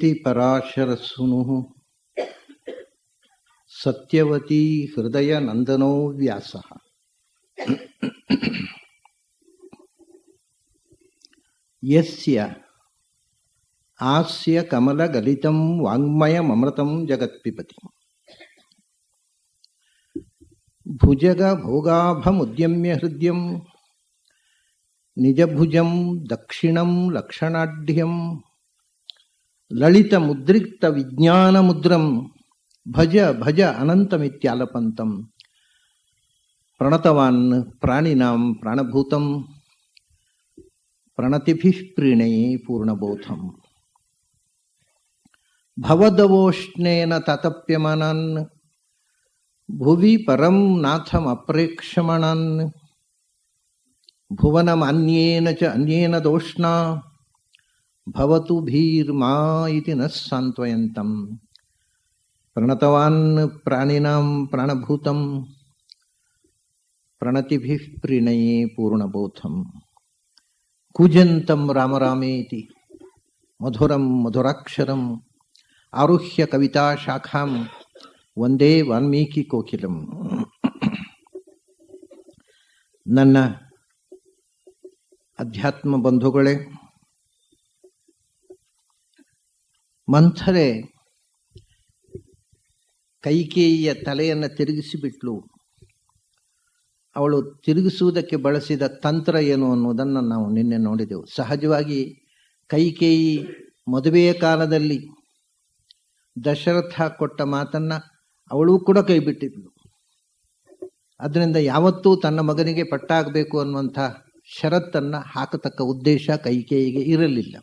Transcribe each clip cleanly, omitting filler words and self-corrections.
ಇತಿ ಪರಾಶರಸುನು ಸತ್ಯವತೀ ಹೃದಯ ನಂದನೋ ವ್ಯಾಸ. ಯಸ್ಯ ಆಸ್ಯ ಕಮಲಗಲಿತಂ ವಾಂಗ್ಮಯಮೃತಂ ಜಗತ್ಪಿಬತಿ. ಭುಜಗ ಭೋಗಾಭಮುದ್ಯಮ್ಯ ಹೃದಯಂ ನಿಜಭುಜಂ ದಕ್ಷಿಣಂ ಲಕ್ಷಣಾಢ್ಯಂ ಲಲಿತ ಮುದ್ರಿಕ್ತ ವಿಜ್ಞಾನ ಮುದ್ರಂ ಭಜ ಭಜ ಅನಂತಮಿತ್ಯಾಲಪಂತಂ. ಪ್ರಣತವಾನ್ ಪ್ರಾಣಿನಾಂ ಪ್ರಾಣಭೂತಂ ಪ್ರಣತಿಭಿಃ ಪ್ರೀಣಯೇ ಪೂರ್ಣಬೋಧಂ. ಭವದವೋಷ್ಣೇನ ತತಪ್ಯಮನನ್ ಭುವಿ ಪರಂ ನಾಥಮಪ್ರೇಕ್ಷಮಣನ್ ಭುವನಮನ್ಯೇನ ಚ ಅನ್ಯೇನ ದೋಷ್ಣಾ ಭವತು ಭೀರ್ಮಾ ಇತಿ ನ ಸಾಂತ್ವಯಂತಂ. ಪ್ರಣತವಾನ್ ಪ್ರಾಣಿನಾಂ ಪ್ರಾಣಭೂತಂ ಪ್ರಣತಿಭಿಃ ಪ್ರೀಣಯೇ ಪೂರ್ಣಬೋಧಂ. ಕೂಜಂತಂ ರಾಮ ರಾಮೇತಿ ಮಧುರಂ ಮಧುರಾಕ್ಷರಂ ಆರುಹ್ಯ ಕವಿತಾ ಶಾಖಾಂ ವಂದೇ ವಾಲ್ಮೀಕಿ ಕೋಕಿಲಂ. ನನ್ನ ಅಧ್ಯಾತ್ಮ ಬಂಧುಗಳೇ, ಮಂಥರೆ ಕೈಕೇಯಿಯ ತಲೆಯನ್ನು ತಿರುಗಿಸಿಬಿಟ್ಲು. ಅವಳು ತಿರುಗಿಸುವುದಕ್ಕೆ ಬಳಸಿದ ತಂತ್ರ ಏನು ಅನ್ನೋದನ್ನು ನಾವು ನಿನ್ನೆ ನೋಡಿದೆವು. ಸಹಜವಾಗಿ ಕೈಕೇಯಿ ಮದುವೆಯ ಕಾಲದಲ್ಲಿ ದಶರಥ ಕೊಟ್ಟ ಮಾತನ್ನು ಅವಳು ಕೂಡ ಕೈ ಬಿಟ್ಟಿದ್ಳು. ಅದರಿಂದ ಯಾವತ್ತೂ ತನ್ನ ಮಗನಿಗೆ ಪಟ್ಟಾಗಬೇಕು ಅನ್ನುವಂಥ ಷರತ್ತನ್ನು ಹಾಕತಕ್ಕ ಉದ್ದೇಶ ಕೈಕೇಯಿಗೆ ಇರಲಿಲ್ಲ.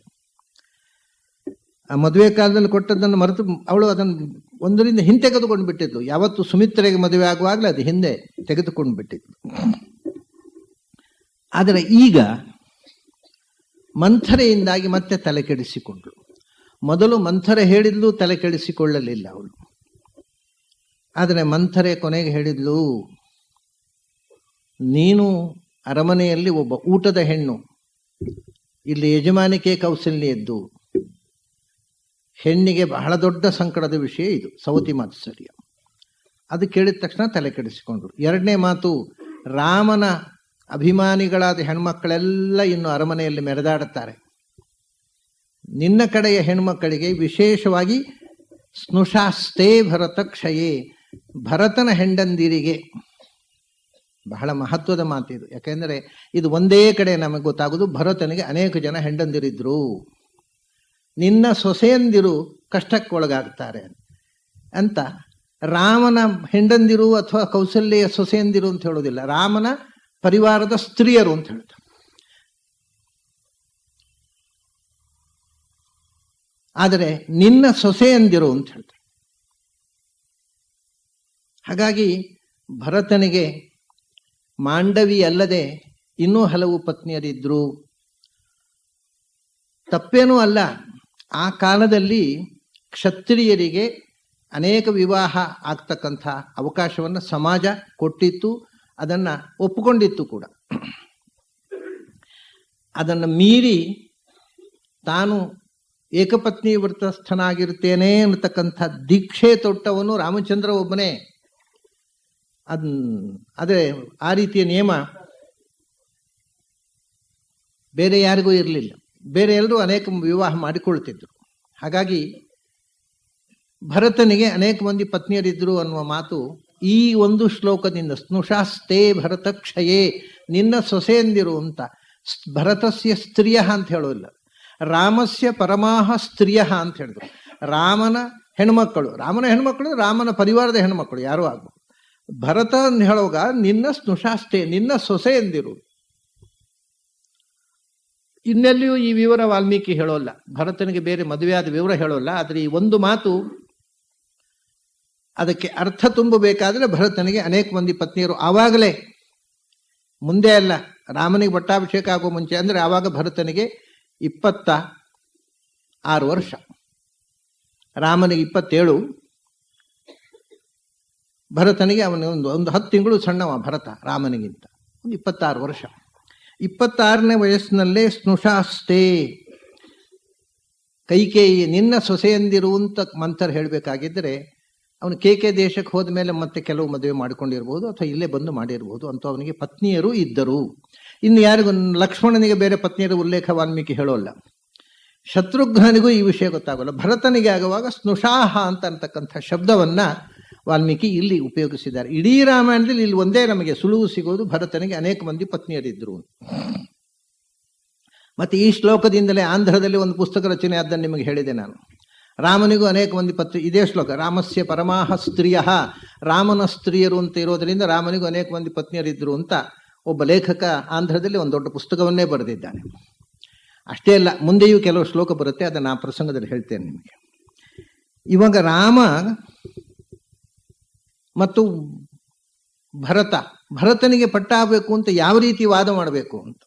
ಆ ಮದುವೆ ಕಾಲದಲ್ಲಿ ಕೊಟ್ಟದ್ದನ್ನು ಮರೆತು ಅವಳು ಅದನ್ನು ಒಂದರಿಂದ ಹಿಂತೆಗೆದುಕೊಂಡು ಬಿಟ್ಟಿದ್ಲು. ಯಾವತ್ತು ಸುಮಿತ್ರೆಗೆ ಮದುವೆ ಆಗುವಾಗಲೇ ಅದು ಹಿಂದೆ ತೆಗೆದುಕೊಂಡು ಬಿಟ್ಟಿದ್ಲು. ಆದರೆ ಈಗ ಮಂಥರೆಯಿಂದಾಗಿ ಮತ್ತೆ ತಲೆ ಕೆಡಿಸಿಕೊಂಡ್ಳು. ಮೊದಲು ಮಂಥರೆ ಹೇಳಿದ್ಲು, ತಲೆ ಕೆಡಿಸಿಕೊಳ್ಳಲಿಲ್ಲ ಅವಳು. ಆದರೆ ಮಂಥರೆ ಕೊನೆಗೆ ಹೇಳಿದ್ಲು, ನೀನು ಅರಮನೆಯಲ್ಲಿ ಒಬ್ಬ ಊಟದ ಹೆಣ್ಣು, ಇಲ್ಲಿ ಯಜಮಾನಿಕೆ ಕೌಸಲ್ಯದ್ದು. ಹೆಣ್ಣಿಗೆ ಬಹಳ ದೊಡ್ಡ ಸಂಕಟದ ವಿಷಯ ಇದು, ಸವತಿ ಮಾತ್ಸರ್ಯ. ಅದು ಕೇಳಿದ ತಕ್ಷಣ ತಲೆ ಕೆಡಿಸಿಕೊಂಡ್ರು. ಎರಡನೇ ಮಾತು, ರಾಮನ ಅಭಿಮಾನಿಗಳಾದ ಹೆಣ್ಮಕ್ಕಳೆಲ್ಲ ಇನ್ನು ಅರಮನೆಯಲ್ಲಿ ಮೆರೆದಾಡುತ್ತಾರೆ. ನಿನ್ನ ಕಡೆಯ ಹೆಣ್ಮಕ್ಕಳಿಗೆ ವಿಶೇಷವಾಗಿ ಸ್ನುಷಾಸ್ತೆ ಭರತ ಕ್ಷಯೇ, ಭರತನ ಹೆಂಡಂದಿರಿಗೆ ಬಹಳ ಮಹತ್ವದ ಮಾತಿದು. ಯಾಕೆಂದರೆ ಇದು ಒಂದೇ ಕಡೆ ನಮಗೆ ಗೊತ್ತಾಗೋದು, ಭರತನಿಗೆ ಅನೇಕ ಜನ ಹೆಂಡಂದಿರಿದ್ರು. ನಿನ್ನ ಸೊಸೆಯಂದಿರು ಕಷ್ಟಕ್ಕೊಳಗಾಗ್ತಾರೆ ಅಂತ ರಾಮನ ಹೆಂಡಂದಿರು ಅಥವಾ ಕೌಸಲ್ಯ ಸೊಸೆಯಂದಿರು ಅಂತ ಹೇಳೋದಿಲ್ಲ, ರಾಮನ ಪರಿವಾರದ ಸ್ತ್ರೀಯರು ಅಂತ ಹೇಳ್ತಾರೆ. ಆದರೆ ನಿನ್ನ ಸೊಸೆಯಂದಿರು ಅಂತ ಹೇಳ್ತಾರೆ. ಹಾಗಾಗಿ ಭರತನಿಗೆ ಮಾಂಡವಿ ಅಲ್ಲದೆ ಇನ್ನೂ ಹಲವು ಪತ್ನಿಯರಿದ್ರು. ತಪ್ಪೇನೂ ಅಲ್ಲ. ಆ ಕಾಲದಲ್ಲಿ ಕ್ಷತ್ರಿಯರಿಗೆ ಅನೇಕ ವಿವಾಹ ಆಗ್ತಕ್ಕಂಥ ಅವಕಾಶವನ್ನು ಸಮಾಜ ಕೊಟ್ಟಿತ್ತು, ಅದನ್ನು ಒಪ್ಪಿಕೊಂಡಿತ್ತು ಕೂಡ. ಅದನ್ನು ಮೀರಿ ತಾನು ಏಕಪತ್ನಿ ವ್ರತಸ್ಥನಾಗಿರ್ತೇನೆ ಅನ್ನತಕ್ಕಂಥ ದೀಕ್ಷೆ ತೊಟ್ಟವನು ರಾಮಚಂದ್ರ ಒಬ್ಬನೇ. ಆದರೆ ಆ ರೀತಿಯ ನಿಯಮ ಬೇರೆ ಯಾರಿಗೂ ಇರಲಿಲ್ಲ. ಬೇರೆ ಎಲ್ಲರೂ ಅನೇಕ ವಿವಾಹ ಮಾಡಿಕೊಳ್ತಿದ್ರು. ಹಾಗಾಗಿ ಭರತನಿಗೆ ಅನೇಕ ಮಂದಿ ಪತ್ನಿಯರಿದ್ರು ಅನ್ನುವ ಮಾತು ಈ ಒಂದು ಶ್ಲೋಕದಿಂದ, ಸ್ನುಷಾಸ್ತೆ ಭರತ ಕ್ಷಯೇ, ನಿನ್ನ ಸೊಸೆಯಂದಿರು ಅಂತ. ಭರತಸ್ಯ ಸ್ತ್ರೀಯ ಅಂತ ಹೇಳೋಲ್ಲ, ರಾಮಸ್ಯ ಪರಮಾಹ ಸ್ತ್ರೀಯ ಅಂತ ಹೇಳಿದ್ರು. ರಾಮನ ಹೆಣ್ಮಕ್ಕಳು, ರಾಮನ ಪರಿವಾರದ ಹೆಣ್ಮಕ್ಕಳು ಯಾರೂ ಆಗ್ಬೋದು. ಭರತ ಅಂತ ಹೇಳುವಾಗ ನಿನ್ನ ಸ್ನುಷಾಸ್ತೆ, ನಿನ್ನ ಸೊಸೆಯಂದಿರು. ಇನ್ನೆಲ್ಲಿಯೂ ಈ ವಿವರ ವಾಲ್ಮೀಕಿ ಹೇಳೋಲ್ಲ, ಭರತನಿಗೆ ಬೇರೆ ಮದುವೆಯಾದ ವಿವರ ಹೇಳೋಲ್ಲ. ಆದರೆ ಈ ಒಂದು ಮಾತು ಅದಕ್ಕೆ ಅರ್ಥ ತುಂಬಬೇಕಾದ್ರೆ ಭರತನಿಗೆ ಅನೇಕ ಮಂದಿ ಪತ್ನಿಯರು ಆವಾಗಲೇ, ಮುಂದೆ ಅಲ್ಲ, ರಾಮನಿಗೆ ಪಟ್ಟಾಭಿಷೇಕ ಆಗೋ ಮುಂಚೆ. ಅಂದರೆ ಆವಾಗ ಭರತನಿಗೆ 26 ವರ್ಷ, ರಾಮನಿಗೆ 27, ಭರತನಿಗೆ ಅವನಿಗೆ ಒಂದು 10 ತಿಂಗಳು ಸಣ್ಣವ ಭರತ ರಾಮನಿಗಿಂತ. ಒಂದು 26 ವರ್ಷ. 26ನೇ ವಯಸ್ಸಿನಲ್ಲೇ ಸ್ನುಷಾಸ್ತೆ, ಕೈಕೇಯಿ ನಿನ್ನ ಸೊಸೆಯಂದಿರುವಂತ ಮಂಥರ್ ಹೇಳಬೇಕಾಗಿದ್ದರೆ ಅವನು ಕೆ ದೇಶಕ್ಕೆ ಹೋದ ಮೇಲೆ ಮತ್ತೆ ಕೆಲವು ಮದುವೆ ಮಾಡಿಕೊಂಡಿರ್ಬೋದು ಅಥವಾ ಇಲ್ಲೇ ಬಂದು ಮಾಡಿರ್ಬೋದು ಅಂತ ಅವನಿಗೆ ಪತ್ನಿಯರು ಇದ್ದರು. ಇನ್ನು ಯಾರಿಗೂ ಲಕ್ಷ್ಮಣನಿಗೆ ಬೇರೆ ಪತ್ನಿಯರ ಉಲ್ಲೇಖ ವಾಲ್ಮೀಕಿ ಹೇಳೋಲ್ಲ. ಶತ್ರುಘ್ನಿಗೂ ಈ ವಿಷಯ ಗೊತ್ತಾಗಲ್ಲ. ಭರತನಿಗೆ ಆಗುವಾಗ ಸ್ನುಷಾಹ ಅಂತಕ್ಕಂಥ ಶಬ್ದವನ್ನ ವಾಲ್ಮೀಕಿ ಇಲ್ಲಿ ಉಪಯೋಗಿಸಿದ್ದಾರೆ. ಇಡೀ ರಾಮಾಯಣದಲ್ಲಿ ಇಲ್ಲಿ ಒಂದೇ ನಮಗೆ ಸುಳುವು ಸಿಗೋದು, ಭರತನಿಗೆ ಅನೇಕ ಮಂದಿ ಪತ್ನಿಯರಿದ್ರು. ಮತ್ತೆ ಈ ಶ್ಲೋಕದಿಂದಲೇ ಆಂಧ್ರದಲ್ಲಿ ಒಂದು ಪುಸ್ತಕ ರಚನೆ ಆದ್ದನ್ನು ನಿಮಗೆ ಹೇಳಿದೆ ನಾನು. ರಾಮನಿಗೂ ಅನೇಕ ಮಂದಿ ಪತ್ನಿ, ಇದೇ ಶ್ಲೋಕ, ರಾಮಸ್ಯ ಪರಮಾಹ ಸ್ತ್ರೀಯ, ರಾಮನ ಸ್ತ್ರೀಯರು ಅಂತ ಇರೋದರಿಂದ ರಾಮನಿಗೂ ಅನೇಕ ಮಂದಿ ಪತ್ನಿಯರಿದ್ರು ಅಂತ ಒಬ್ಬ ಲೇಖಕ ಆಂಧ್ರದಲ್ಲಿ ಒಂದು ದೊಡ್ಡ ಪುಸ್ತಕವನ್ನೇ ಬರೆದಿದ್ದಾನೆ. ಅಷ್ಟೇ ಅಲ್ಲ, ಮುಂದೆಯೂ ಕೆಲವು ಶ್ಲೋಕ ಬರುತ್ತೆ, ಅದನ್ನು ಆ ಪ್ರಸಂಗದಲ್ಲಿ ಹೇಳ್ತೇನೆ ನಿಮಗೆ. ಇವಾಗ ರಾಮ ಮತ್ತು ಭರತನಿಗೆ ಪಟ್ಟಾಗಬೇಕು ಅಂತ ಯಾವ ರೀತಿ ವಾದ ಮಾಡಬೇಕು ಅಂತ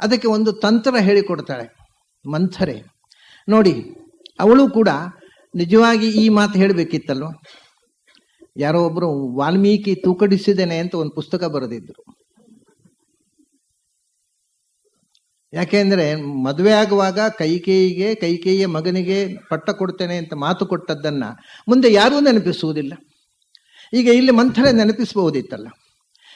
ಅದಕ್ಕೆ ಒಂದು ತಂತ್ರ ಹೇಳಿಕೊಡ್ತಾಳೆ ಮಂಥರೆ. ನೋಡಿ, ಅವಳು ಕೂಡ ನಿಜವಾಗಿ ಈ ಮಾತು ಹೇಳಬೇಕಿತ್ತಲ್ವ. ಯಾರೋ ಒಬ್ರು ವಾಲ್ಮೀಕಿ ತೂಕಡಿಸಿದ್ದೇನೆ ಅಂತ ಒಂದು ಪುಸ್ತಕ ಬರೆದಿದ್ರು. ಯಾಕೆಂದ್ರೆ ಮದುವೆ ಆಗುವಾಗ ಕೈಕೇಯಿಯ ಮಗನಿಗೆ ಪಟ್ಟ ಕೊಡ್ತೇನೆ ಅಂತ ಮಾತು ಕೊಟ್ಟದ್ದನ್ನ ಮುಂದೆ ಯಾರೂ ನೆನಪಿಸುವುದಿಲ್ಲ. ಈಗ ಇಲ್ಲಿ ಮಂಥರೆ ನೆನಪಿಸಬಹುದಿತ್ತಲ್ಲ,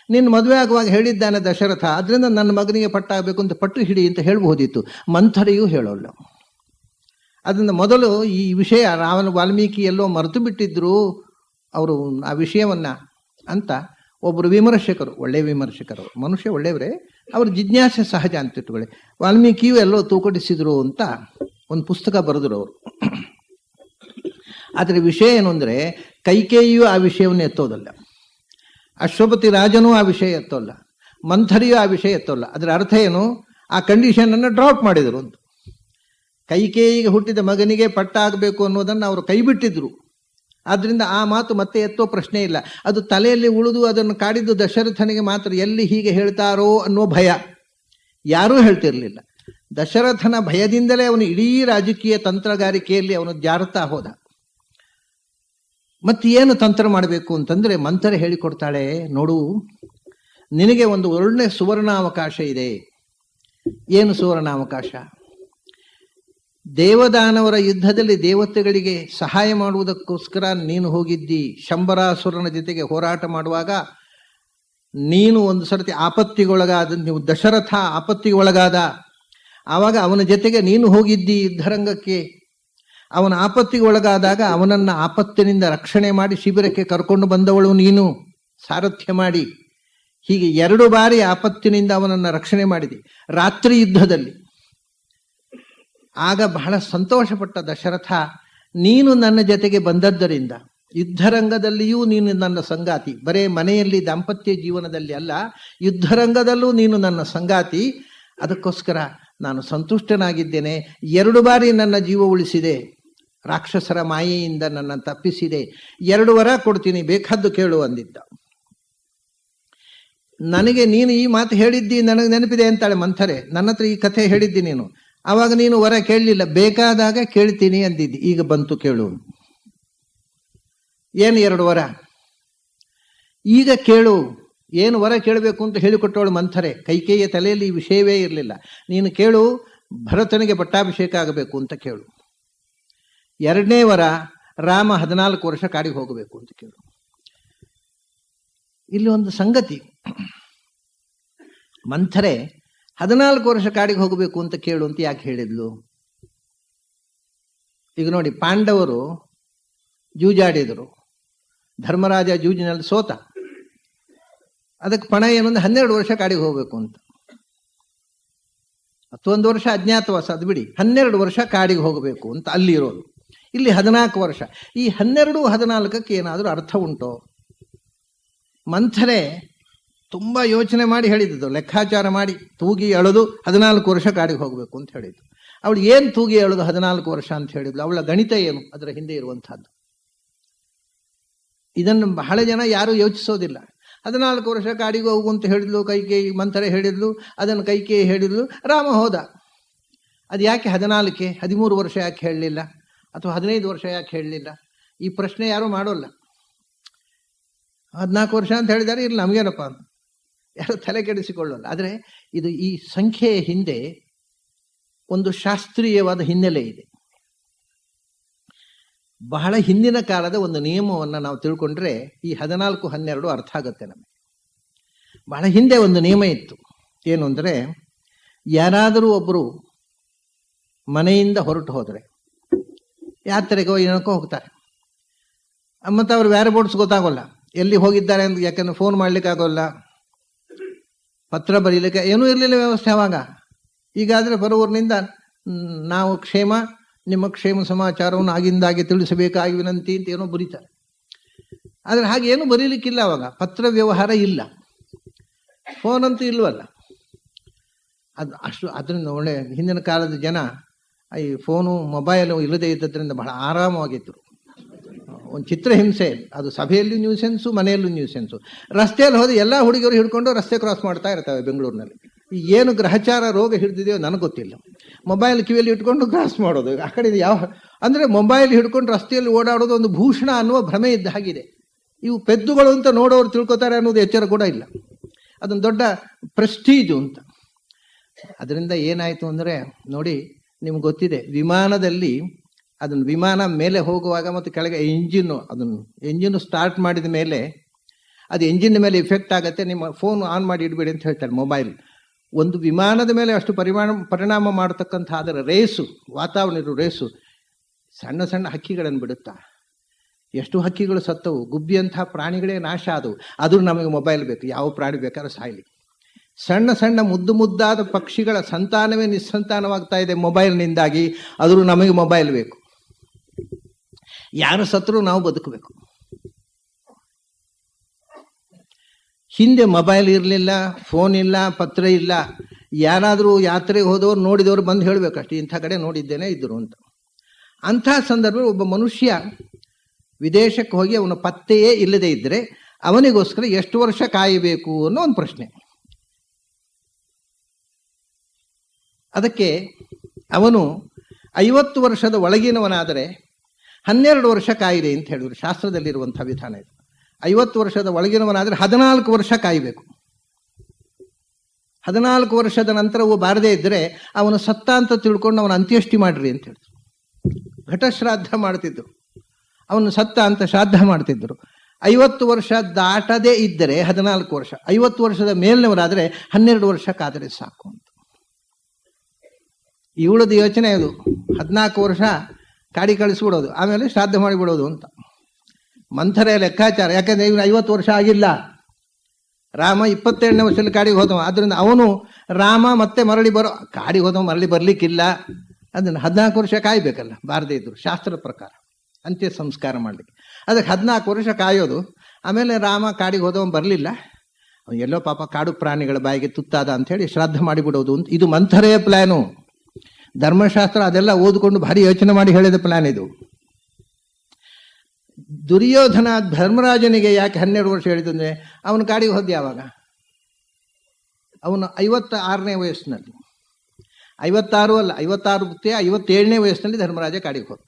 ನಿನ್ನ ಮದುವೆ ಆಗುವಾಗ ಹೇಳಿದ್ದಾನೆ ದಶರಥ, ಅದರಿಂದ ನನ್ನ ಮಗನಿಗೆ ಪಟ್ಟಾಗಬೇಕು ಅಂತ ಪಟ್ಟು ಹಿಡಿ ಅಂತ ಹೇಳಬಹುದಿತ್ತು. ಮಂಥರೆಯೂ ಹೇಳೋಲ್ಲ. ಅದರಿಂದ ಮೊದಲು ಈ ವಿಷಯ ವಾಲ್ಮೀಕಿ ಎಲ್ಲೋ ಮರೆತು ಬಿಟ್ಟಿದ್ರು ಅವರು ಆ ವಿಷಯವನ್ನ ಅಂತ ಒಬ್ಬರು ವಿಮರ್ಶಕರು, ಒಳ್ಳೆಯ ವಿಮರ್ಶಕರು, ಮನುಷ್ಯ ಒಳ್ಳೆಯವರೇ, ಅವ್ರ ಜಿಜ್ಞಾಸೆ ಸಹಜ ಅಂತ ಇಟ್ಟುಕೊಳ್ಳಿ. ವಾಲ್ಮೀಕಿಯು ಎಲ್ಲೋ ತೂಕಡಿಸಿದ್ರು ಅಂತ ಒಂದು ಪುಸ್ತಕ ಬರೆದ್ರು ಅವರು. ಆದರೆ ವಿಷಯ ಏನು ಅಂದರೆ, ಕೈಕೇಯಿಯು ಆ ವಿಷಯವನ್ನು ಎತ್ತೋದಲ್ಲ, ಅಶ್ವಪತಿ ರಾಜನೂ ಆ ವಿಷಯ ಎತ್ತೋಲ್ಲ, ಮಂಥರಿಯೂ ಆ ವಿಷಯ ಎತ್ತೋಲ್ಲ. ಅದರ ಅರ್ಥ ಏನು? ಆ ಕಂಡೀಷನನ್ನು ಡ್ರಾಪ್ ಮಾಡಿದರು ಅಂತ. ಕೈಕೇಯಿಗೆ ಹುಟ್ಟಿದ ಮಗನಿಗೆ ಪಟ್ಟ ಆಗಬೇಕು ಅನ್ನೋದನ್ನು ಅವರು ಕೈ ಬಿಟ್ಟಿದ್ರು. ಆದ್ರಿಂದ ಆ ಮಾತು ಮತ್ತೆ ಎತ್ತೋ ಪ್ರಶ್ನೆ ಇಲ್ಲ. ಅದು ತಲೆಯಲ್ಲಿ ಉಳಿದು ಅದನ್ನು ಕಾಡಿದ್ದು ದಶರಥನಿಗೆ ಮಾತ್ರ. ಎಲ್ಲಿ ಹೀಗೆ ಹೇಳ್ತಾರೋ ಅನ್ನೋ ಭಯ, ಯಾರೂ ಹೇಳ್ತಿರ್ಲಿಲ್ಲ. ದಶರಥನ ಭಯದಿಂದಲೇ ಅವನು ಇಡೀ ರಾಜಕೀಯ ತಂತ್ರಗಾರಿಕೆಯಲ್ಲಿ ಅವನು ಜಾರುತ್ತಾ ಹೋದ. ಮತ್ತೇನು ತಂತ್ರ ಮಾಡಬೇಕು ಅಂತಂದ್ರೆ ಮಂಥರೆ ಹೇಳಿಕೊಡ್ತಾಳೆ, ನೋಡು, ನಿನಗೆ ಒಂದು ಒಳ್ಳೆ ಸುವರ್ಣಾವಕಾಶ ಇದೆ. ಏನು ಸುವರ್ಣಾವಕಾಶ? ದೇವದಾನವರ ಯುದ್ಧದಲ್ಲಿ ದೇವತೆಗಳಿಗೆ ಸಹಾಯ ಮಾಡುವುದಕ್ಕೋಸ್ಕರ ನೀನು ಹೋಗಿದ್ದಿ. ಶಂಬರಾಸುರನ ಜೊತೆಗೆ ಹೋರಾಟ ಮಾಡುವಾಗ ನೀನು ಒಂದು ಸರ್ತಿ ಆಪತ್ತಿಗೊಳಗಾದ, ನೀವು ದಶರಥ ಆಪತ್ತಿಗೊಳಗಾದ, ಆವಾಗ ಅವನ ಜೊತೆಗೆ ನೀನು ಹೋಗಿದ್ದಿ ಯುದ್ಧರಂಗಕ್ಕೆ. ಅವನ ಆಪತ್ತಿಗೆ ಒಳಗಾದಾಗ ಅವನನ್ನ ಆಪತ್ತಿನಿಂದ ರಕ್ಷಣೆ ಮಾಡಿ ಶಿಬಿರಕ್ಕೆ ಕರ್ಕೊಂಡು ಬಂದವಳು ನೀನು, ಸಾರಥ್ಯ ಮಾಡಿ. ಹೀಗೆ 2 ಬಾರಿ ಆಪತ್ತಿನಿಂದ ಅವನನ್ನು ರಕ್ಷಣೆ ಮಾಡಿದೆ ರಾತ್ರಿ ಯುದ್ಧದಲ್ಲಿ. ಆಗ ಬಹಳ ಸಂತೋಷಪಟ್ಟ ದಶರಥ, ನೀನು ನನ್ನ ಜೊತೆಗೆ ಬಂದದ್ದರಿಂದ ಯುದ್ಧರಂಗದಲ್ಲಿಯೂ ನೀನು ನನ್ನ ಸಂಗಾತಿ, ಬರೇ ಮನೆಯಲ್ಲಿ ದಾಂಪತ್ಯ ಜೀವನದಲ್ಲಿ ಅಲ್ಲ, ಯುದ್ಧರಂಗದಲ್ಲೂ ನೀನು ನನ್ನ ಸಂಗಾತಿ. ಅದಕ್ಕೋಸ್ಕರ ನಾನು ಸಂತುಷ್ಟನಾಗಿದ್ದೇನೆ. 2 ಬಾರಿ ನನ್ನ ಜೀವ ಉಳಿಸಿದೆ, ರಾಕ್ಷಸರ ಮಾಯೆಯಿಂದ ನನ್ನ ತಪ್ಪಿಸಿದೆ. 2 ವರ ಕೊಡ್ತೀನಿ, ಬೇಕಾದ್ದು ಕೇಳು ಅಂದಿದ್ದ. ನನಗೆ ನೀನು ಈ ಮಾತು ಹೇಳಿದ್ದಿ, ನನಗೆ ನೆನಪಿದೆ ಅಂತಾಳೆ ಮಂಥರೆ. ನನ್ನ ಹತ್ರ ಈ ಕಥೆ ಹೇಳಿದ್ದಿ ನೀನು, ಆವಾಗ ನೀನು ವರ ಕೇಳಲಿಲ್ಲ, ಬೇಕಾದಾಗ ಕೇಳ್ತೀನಿ ಅಂದಿದ್ದಿ, ಈಗ ಬಂತು ಕೇಳು. ಏನು 2 ವರ? ಈಗ ಕೇಳು. ಏನು ವರ ಕೇಳಬೇಕು ಅಂತ ಹೇಳಿಕೊಟ್ಟವಳು ಮಂಥರೆ. ಕೈಕೇಯಿಯ ತಲೆಯಲ್ಲಿ ಈ ವಿಷಯವೇ ಇರಲಿಲ್ಲ. ನೀನು ಕೇಳು, ಭರತನಿಗೆ ಪಟ್ಟಾಭಿಷೇಕ ಆಗಬೇಕು ಅಂತ ಕೇಳು. 2ನೇ ವರ, ರಾಮ 14 ವರ್ಷ ಕಾಡಿಗೆ ಹೋಗಬೇಕು ಅಂತ ಕೇಳು. ಇಲ್ಲಿ ಒಂದು ಸಂಗತಿ, ಮಂಥರೆ 14 ವರ್ಷ ಕಾಡಿಗೆ ಹೋಗಬೇಕು ಅಂತ ಕೇಳು ಅಂತ ಯಾಕೆ ಹೇಳಿದ್ಲು? ಈಗ ನೋಡಿ, ಪಾಂಡವರು ಜೂಜಾಡಿದರು, ಧರ್ಮರಾಜ ಜೂಜಿನಲ್ಲಿ ಸೋತ. ಅದಕ್ಕೆ ಪಣ ಏನೊಂದು 12 ವರ್ಷ ಕಾಡಿಗೆ ಹೋಗಬೇಕು ಅಂತ. 11 ವರ್ಷ ಅಜ್ಞಾತವಾಸ, ಅದು ಬಿಡಿ, 12 ವರ್ಷ ಕಾಡಿಗೆ ಹೋಗಬೇಕು ಅಂತ ಅಲ್ಲಿ ಇರೋದು. ಇಲ್ಲಿ 14 ವರ್ಷ. ಈ 12, 14ಕ್ಕೆ ಏನಾದರೂ ಅರ್ಥ ಉಂಟೋ? ಮಂಥರೆ ತುಂಬಾ ಯೋಚನೆ ಮಾಡಿ ಹೇಳಿದ್ದು, ಲೆಕ್ಕಾಚಾರ ಮಾಡಿ ತೂಗಿ ಎಳೆದು 14 ವರ್ಷ ಕಾಡಿಗೆ ಹೋಗಬೇಕು ಅಂತ ಹೇಳಿದ್ದು. ಅವಳು ಏನು ತೂಗಿ ಎಳೆದು 14 ವರ್ಷ ಅಂತ ಹೇಳಿದ್ಲು? ಅವಳ ಗಣಿತ ಏನು ಅದರ ಹಿಂದೆ ಇರುವಂತಹದ್ದು? ಇದನ್ನು ಬಹಳ ಜನ ಯಾರು ಯೋಚಿಸೋದಿಲ್ಲ. 14 ವರ್ಷ ಕಾಡಿಗೆ ಹೋಗು ಅಂತ ಹೇಳಿದ್ಲು ಕೈಕೇಯಿ, ಮಂಥರೆ ಹೇಳಿದ್ಲು, ಅದನ್ನು ಕೈಕೇಯಿ ಹೇಳಿದ್ಲು, ರಾಮ ಹೋದ. ಅದು ಯಾಕೆ 14ಕ್ಕೆ 13 ವರ್ಷ ಯಾಕೆ ಹೇಳಲಿಲ್ಲ, ಅಥವಾ 15 ವರ್ಷ ಯಾಕೆ ಹೇಳಲಿಲ್ಲ? ಈ ಪ್ರಶ್ನೆ ಯಾರು ಮಾಡೋಲ್ಲ. 14 ವರ್ಷ ಅಂತ ಹೇಳಿದ್ದಾರೆ, ಇಲ್ಲ ನಮಗೇನಪ್ಪ ಅಂತ ಯಾರು ತಲೆ ಕೆಡಿಸಿಕೊಳ್ಳಲ್ಲ. ಆದರೆ ಇದು ಈ ಸಂಖ್ಯೆಯ ಹಿಂದೆ ಒಂದು ಶಾಸ್ತ್ರೀಯವಾದ ಹಿನ್ನೆಲೆ ಇದೆ. ಬಹಳ ಹಿಂದಿನ ಕಾಲದ ಒಂದು ನಿಯಮವನ್ನು ನಾವು ತಿಳ್ಕೊಂಡ್ರೆ ಈ 14-12 ಅರ್ಥ ಆಗುತ್ತೆ ನಮಗೆ. ಬಹಳ ಹಿಂದೆ ಒಂದು ನಿಯಮ ಇತ್ತು. ಏನು ಅಂದರೆ, ಯಾರಾದರೂ ಒಬ್ಬರು ಮನೆಯಿಂದ ಹೊರಟು ಹೋದರೆ, ಯಾತ್ರೆಗೋ ಏನಕ್ಕೋ ಹೋಗ್ತಾರೆ, ಮತ್ತು ಅವ್ರು ವ್ಯಾರೆ ಬೋರ್ಡ್ಸ್ ಗೊತ್ತಾಗೋಲ್ಲ ಎಲ್ಲಿ ಹೋಗಿದ್ದಾರೆ ಅಂತ. ಯಾಕಂದ್ರೆ ಫೋನ್ ಮಾಡ್ಲಿಕ್ಕೆ ಆಗೋಲ್ಲ, ಪತ್ರ ಬರೀಲಿಕ್ಕೆ ಏನೂ ಇರಲಿಲ್ಲ ವ್ಯವಸ್ಥೆ ಅವಾಗ. ಈಗಾದರೆ ಬರೋವ್ರನಿಂದ ನಾವು ಕ್ಷೇಮ, ನಿಮ್ಮ ಕ್ಷೇಮ ಸಮಾಚಾರವನ್ನು ಆಗಿಂದಾಗೆ ತಿಳಿಸಬೇಕಾಗಿ ವಿನಂತಿ ಅಂತ ಏನೋ ಬರೀತಾರೆ. ಆದರೆ ಹಾಗೆ ಏನು ಬರೀಲಿಕ್ಕಿಲ್ಲ ಅವಾಗ, ಪತ್ರ ವ್ಯವಹಾರ ಇಲ್ಲ, ಫೋನ್ ಅಂತೂ ಇಲ್ವಲ್ಲ. ಅದರಿಂದ ಒಳ್ಳೆ ಹಿಂದಿನ ಕಾಲದ ಜನ ಈ ಫೋನು ಮೊಬೈಲು ಇಲ್ಲದೆ ಇದ್ದದ್ರಿಂದ ಬಹಳ ಆರಾಮವಾಗಿದ್ದರು. ಒಂದು ಚಿತ್ರಹಿಂಸೆ, ಅದು ಸಭೆಯಲ್ಲೂ ನ್ಯೂಸೆನ್ಸು, ಮನೆಯಲ್ಲೂ ನ್ಯೂಸೆನ್ಸು. ರಸ್ತೆಯಲ್ಲಿ ಹೋದ ಎಲ್ಲ ಹುಡುಗಿಯರು ಹಿಡ್ಕೊಂಡು ರಸ್ತೆ ಕ್ರಾಸ್ ಮಾಡ್ತಾ ಇರ್ತವೆ ಬೆಂಗಳೂರಿನಲ್ಲಿ. ಏನು ಗ್ರಹಚಾರ ರೋಗ ಹಿಡಿದಿದೆಯೋ ನನಗೆ ಗೊತ್ತಿಲ್ಲ. ಮೊಬೈಲ್ ಕಿವಿಯಲ್ಲಿ ಇಟ್ಕೊಂಡು ಕ್ರಾಸ್ ಮಾಡೋದು. ಆ ಕಡೆ ಯಾವ ಅಂದರೆ ಮೊಬೈಲ್ ಹಿಡ್ಕೊಂಡು ರಸ್ತೆಯಲ್ಲಿ ಓಡಾಡೋದು ಒಂದು ಭೂಷಣ ಅನ್ನುವ ಭ್ರಮೆ ಇದ್ದ ಹಾಗಿದೆ. ಇವು ಪೆದ್ದುಗಳು ಅಂತ ನೋಡೋರು ತಿಳ್ಕೊತಾರೆ ಅನ್ನೋದು ಎಚ್ಚರ ಕೂಡ ಇಲ್ಲ. ಅದೊಂದು ದೊಡ್ಡ ಪ್ರೆಸ್ಟೀಜು ಅಂತ. ಅದರಿಂದ ಏನಾಯಿತು ಅಂದರೆ, ನೋಡಿ ನಿಮ್ಗೆ ಗೊತ್ತಿದೆ, ವಿಮಾನದಲ್ಲಿ ಅದನ್ನು ವಿಮಾನ ಮೇಲೆ ಹೋಗುವಾಗ ಮತ್ತು ಕೆಳಗೆ ಎಂಜಿನ್ನು ಸ್ಟಾರ್ಟ್ ಮಾಡಿದ ಮೇಲೆ ಅದು ಎಂಜಿನ್ ಮೇಲೆ ಇಫೆಕ್ಟ್ ಆಗುತ್ತೆ, ನಿಮ್ಮ ಫೋನ್ ಆನ್ ಮಾಡಿ ಇಡಬೇಡಿ ಅಂತ ಹೇಳ್ತಾರೆ. ಮೊಬೈಲ್ ಒಂದು ವಿಮಾನದ ಮೇಲೆ ಅಷ್ಟು ಪರಿಣಾಮ ಮಾಡತಕ್ಕಂಥ ಅದರ ರೇಸು, ವಾತಾವರಣ ರೇಸು ಸಣ್ಣ ಸಣ್ಣ ಹಕ್ಕಿಗಳನ್ನು ಬಿಡುತ್ತಾ. ಎಷ್ಟು ಹಕ್ಕಿಗಳು ಸತ್ತವು, ಗುಬ್ಬಿಯಂಥ ಪ್ರಾಣಿಗಳೇ ನಾಶ ಆದವು. ಆದರೂ ನಮಗೆ ಮೊಬೈಲ್ ಬೇಕು, ಯಾವ ಪ್ರಾಣಿ ಬೇಕಾದ್ರೂ ಸಾಯಲಿ. ಸಣ್ಣ ಸಣ್ಣ ಮುದ್ದಾದ ಪಕ್ಷಿಗಳ ಸಂತಾನವೇ ನಿಸ್ಸಂತಾನವಾಗ್ತಾ ಇದೆ ಮೊಬೈಲ್ನಿಂದಾಗಿ, ಆದರೂ ನಮಗೆ ಮೊಬೈಲ್ ಬೇಕು. ಯಾರು ಸತ್ರೂ ನಾವು ಬದುಕಬೇಕು. ಹಿಂದೆ ಮೊಬೈಲ್ ಇರಲಿಲ್ಲ, ಫೋನ್ ಇಲ್ಲ, ಪತ್ರ ಇಲ್ಲ. ಯಾರಾದರೂ ಯಾತ್ರೆಗೆ ಹೋದವರು ನೋಡಿದವರು ಬಂದು ಹೇಳಬೇಕಷ್ಟೇ, ಇಂಥ ಕಡೆ ನೋಡಿದ್ದೇನೆ ಇದ್ದರು ಅಂತ. ಅಂಥ ಸಂದರ್ಭ ಒಬ್ಬ ಮನುಷ್ಯ ವಿದೇಶಕ್ಕೆ ಹೋಗಿ ಅವನ ಪತ್ತೆಯೇ ಇಲ್ಲದೆ ಇದ್ದರೆ ಅವನಿಗೋಸ್ಕರ ಎಷ್ಟು ವರ್ಷ ಕಾಯಬೇಕು ಅನ್ನೋ ಒಂದು ಪ್ರಶ್ನೆ. ಅದಕ್ಕೆ ಅವನು 50 ವರ್ಷದ ಒಳಗಿನವನಾದರೆ 12 ವರ್ಷ ಕಾಯಿದೆ ಅಂತ ಹೇಳಿದ್ರು. ಶಾಸ್ತ್ರದಲ್ಲಿರುವಂಥ ವಿಧಾನ ಇದು. 50 ವರ್ಷದ ಒಳಗಿನವನಾದರೆ 14 ವರ್ಷ ಕಾಯಬೇಕು. 14 ವರ್ಷದ ನಂತರವೂ ಬಾರದೇ ಇದ್ದರೆ ಅವನು ಸತ್ತ ಅಂತ ತಿಳ್ಕೊಂಡು ಅವನ ಅಂತ್ಯಷ್ಟಿ ಮಾಡ್ರಿ ಅಂತ ಹೇಳಿದ್ರು. ಘಟಶ್ರಾದ್ದ ಮಾಡ್ತಿದ್ರು, ಅವನು ಸತ್ತ ಅಂತ ಶ್ರಾದ್ದ ಮಾಡ್ತಿದ್ರು. 50 ವರ್ಷ ದಾಟದೇ ಇದ್ದರೆ 14 ವರ್ಷ, 50 ವರ್ಷದ ಮೇಲಿನವರಾದರೆ 12 ವರ್ಷ ಕಾದರೆ ಸಾಕು ಅಂತ. ಇವಳದ ಯೋಚನೆ ಅದು. 14 ವರ್ಷ ಕಾಡಿ ಕಳಿಸ್ಬಿಡೋದು, ಆಮೇಲೆ ಶ್ರಾದ್ದ ಮಾಡಿಬಿಡೋದು ಅಂತ. ಮಂಥರ ಲೆಕ್ಕಾಚಾರ. ಯಾಕಂದ್ರೆ ಇವನು 50 ವರ್ಷ ಆಗಿಲ್ಲ. ರಾಮ 27ನೇ ವರ್ಷದಲ್ಲಿ ಕಾಡಿಗೆ ಹೋದವ. ಆದ್ದರಿಂದ ಅವನು ರಾಮ ಮತ್ತೆ ಮರಳಿ ಕಾಡಿಗೆ ಹೋದವ ಮರಳಿ ಬರಲಿಕ್ಕಿಲ್ಲ. ಅದನ್ನು 14 ವರ್ಷ ಕಾಯಬೇಕಲ್ಲ, ಬಾರದೇ ಇದ್ರು ಶಾಸ್ತ್ರದ ಪ್ರಕಾರ ಅಂತ್ಯ ಸಂಸ್ಕಾರ ಮಾಡಲಿಕ್ಕೆ. ಅದಕ್ಕೆ 14 ವರ್ಷ ಕಾಯೋದು. ಆಮೇಲೆ ರಾಮ ಕಾಡಿಗೆ ಹೋದವ ಬರಲಿಲ್ಲ, ಎಲ್ಲೋ ಪಾಪ ಕಾಡು ಪ್ರಾಣಿಗಳ ಬಾಯಿಗೆ ತುತ್ತಾದ ಅಂಥೇಳಿ ಶ್ರಾದ್ದ ಮಾಡಿಬಿಡೋದು ಅಂತ. ಇದು ಮಂಥರೆಯ ಪ್ಲ್ಯಾನು. ಧರ್ಮಶಾಸ್ತ್ರ ಅದೆಲ್ಲ ಓದಿಕೊಂಡು ಭಾರಿ ಯೋಚನೆ ಮಾಡಿ ಹೇಳಿದ ಪ್ಲಾನ್ ಇದು. ದುರ್ಯೋಧನ ಧರ್ಮರಾಜನಿಗೆ ಯಾಕೆ 12 ವರ್ಷ ಹೇಳಿದ್ದು ಅಂದರೆ, ಅವನು ಕಾಡಿಗೆ ಹೋದ ಯಾವಾಗ? ಅವನು 56ನೇ ವಯಸ್ಸಿನಲ್ಲಿ, 56 ಅಲ್ಲ 57ನೇ ವಯಸ್ಸಿನಲ್ಲಿ ಧರ್ಮರಾಜ ಕಾಡಿಗೆ ಹೋದ.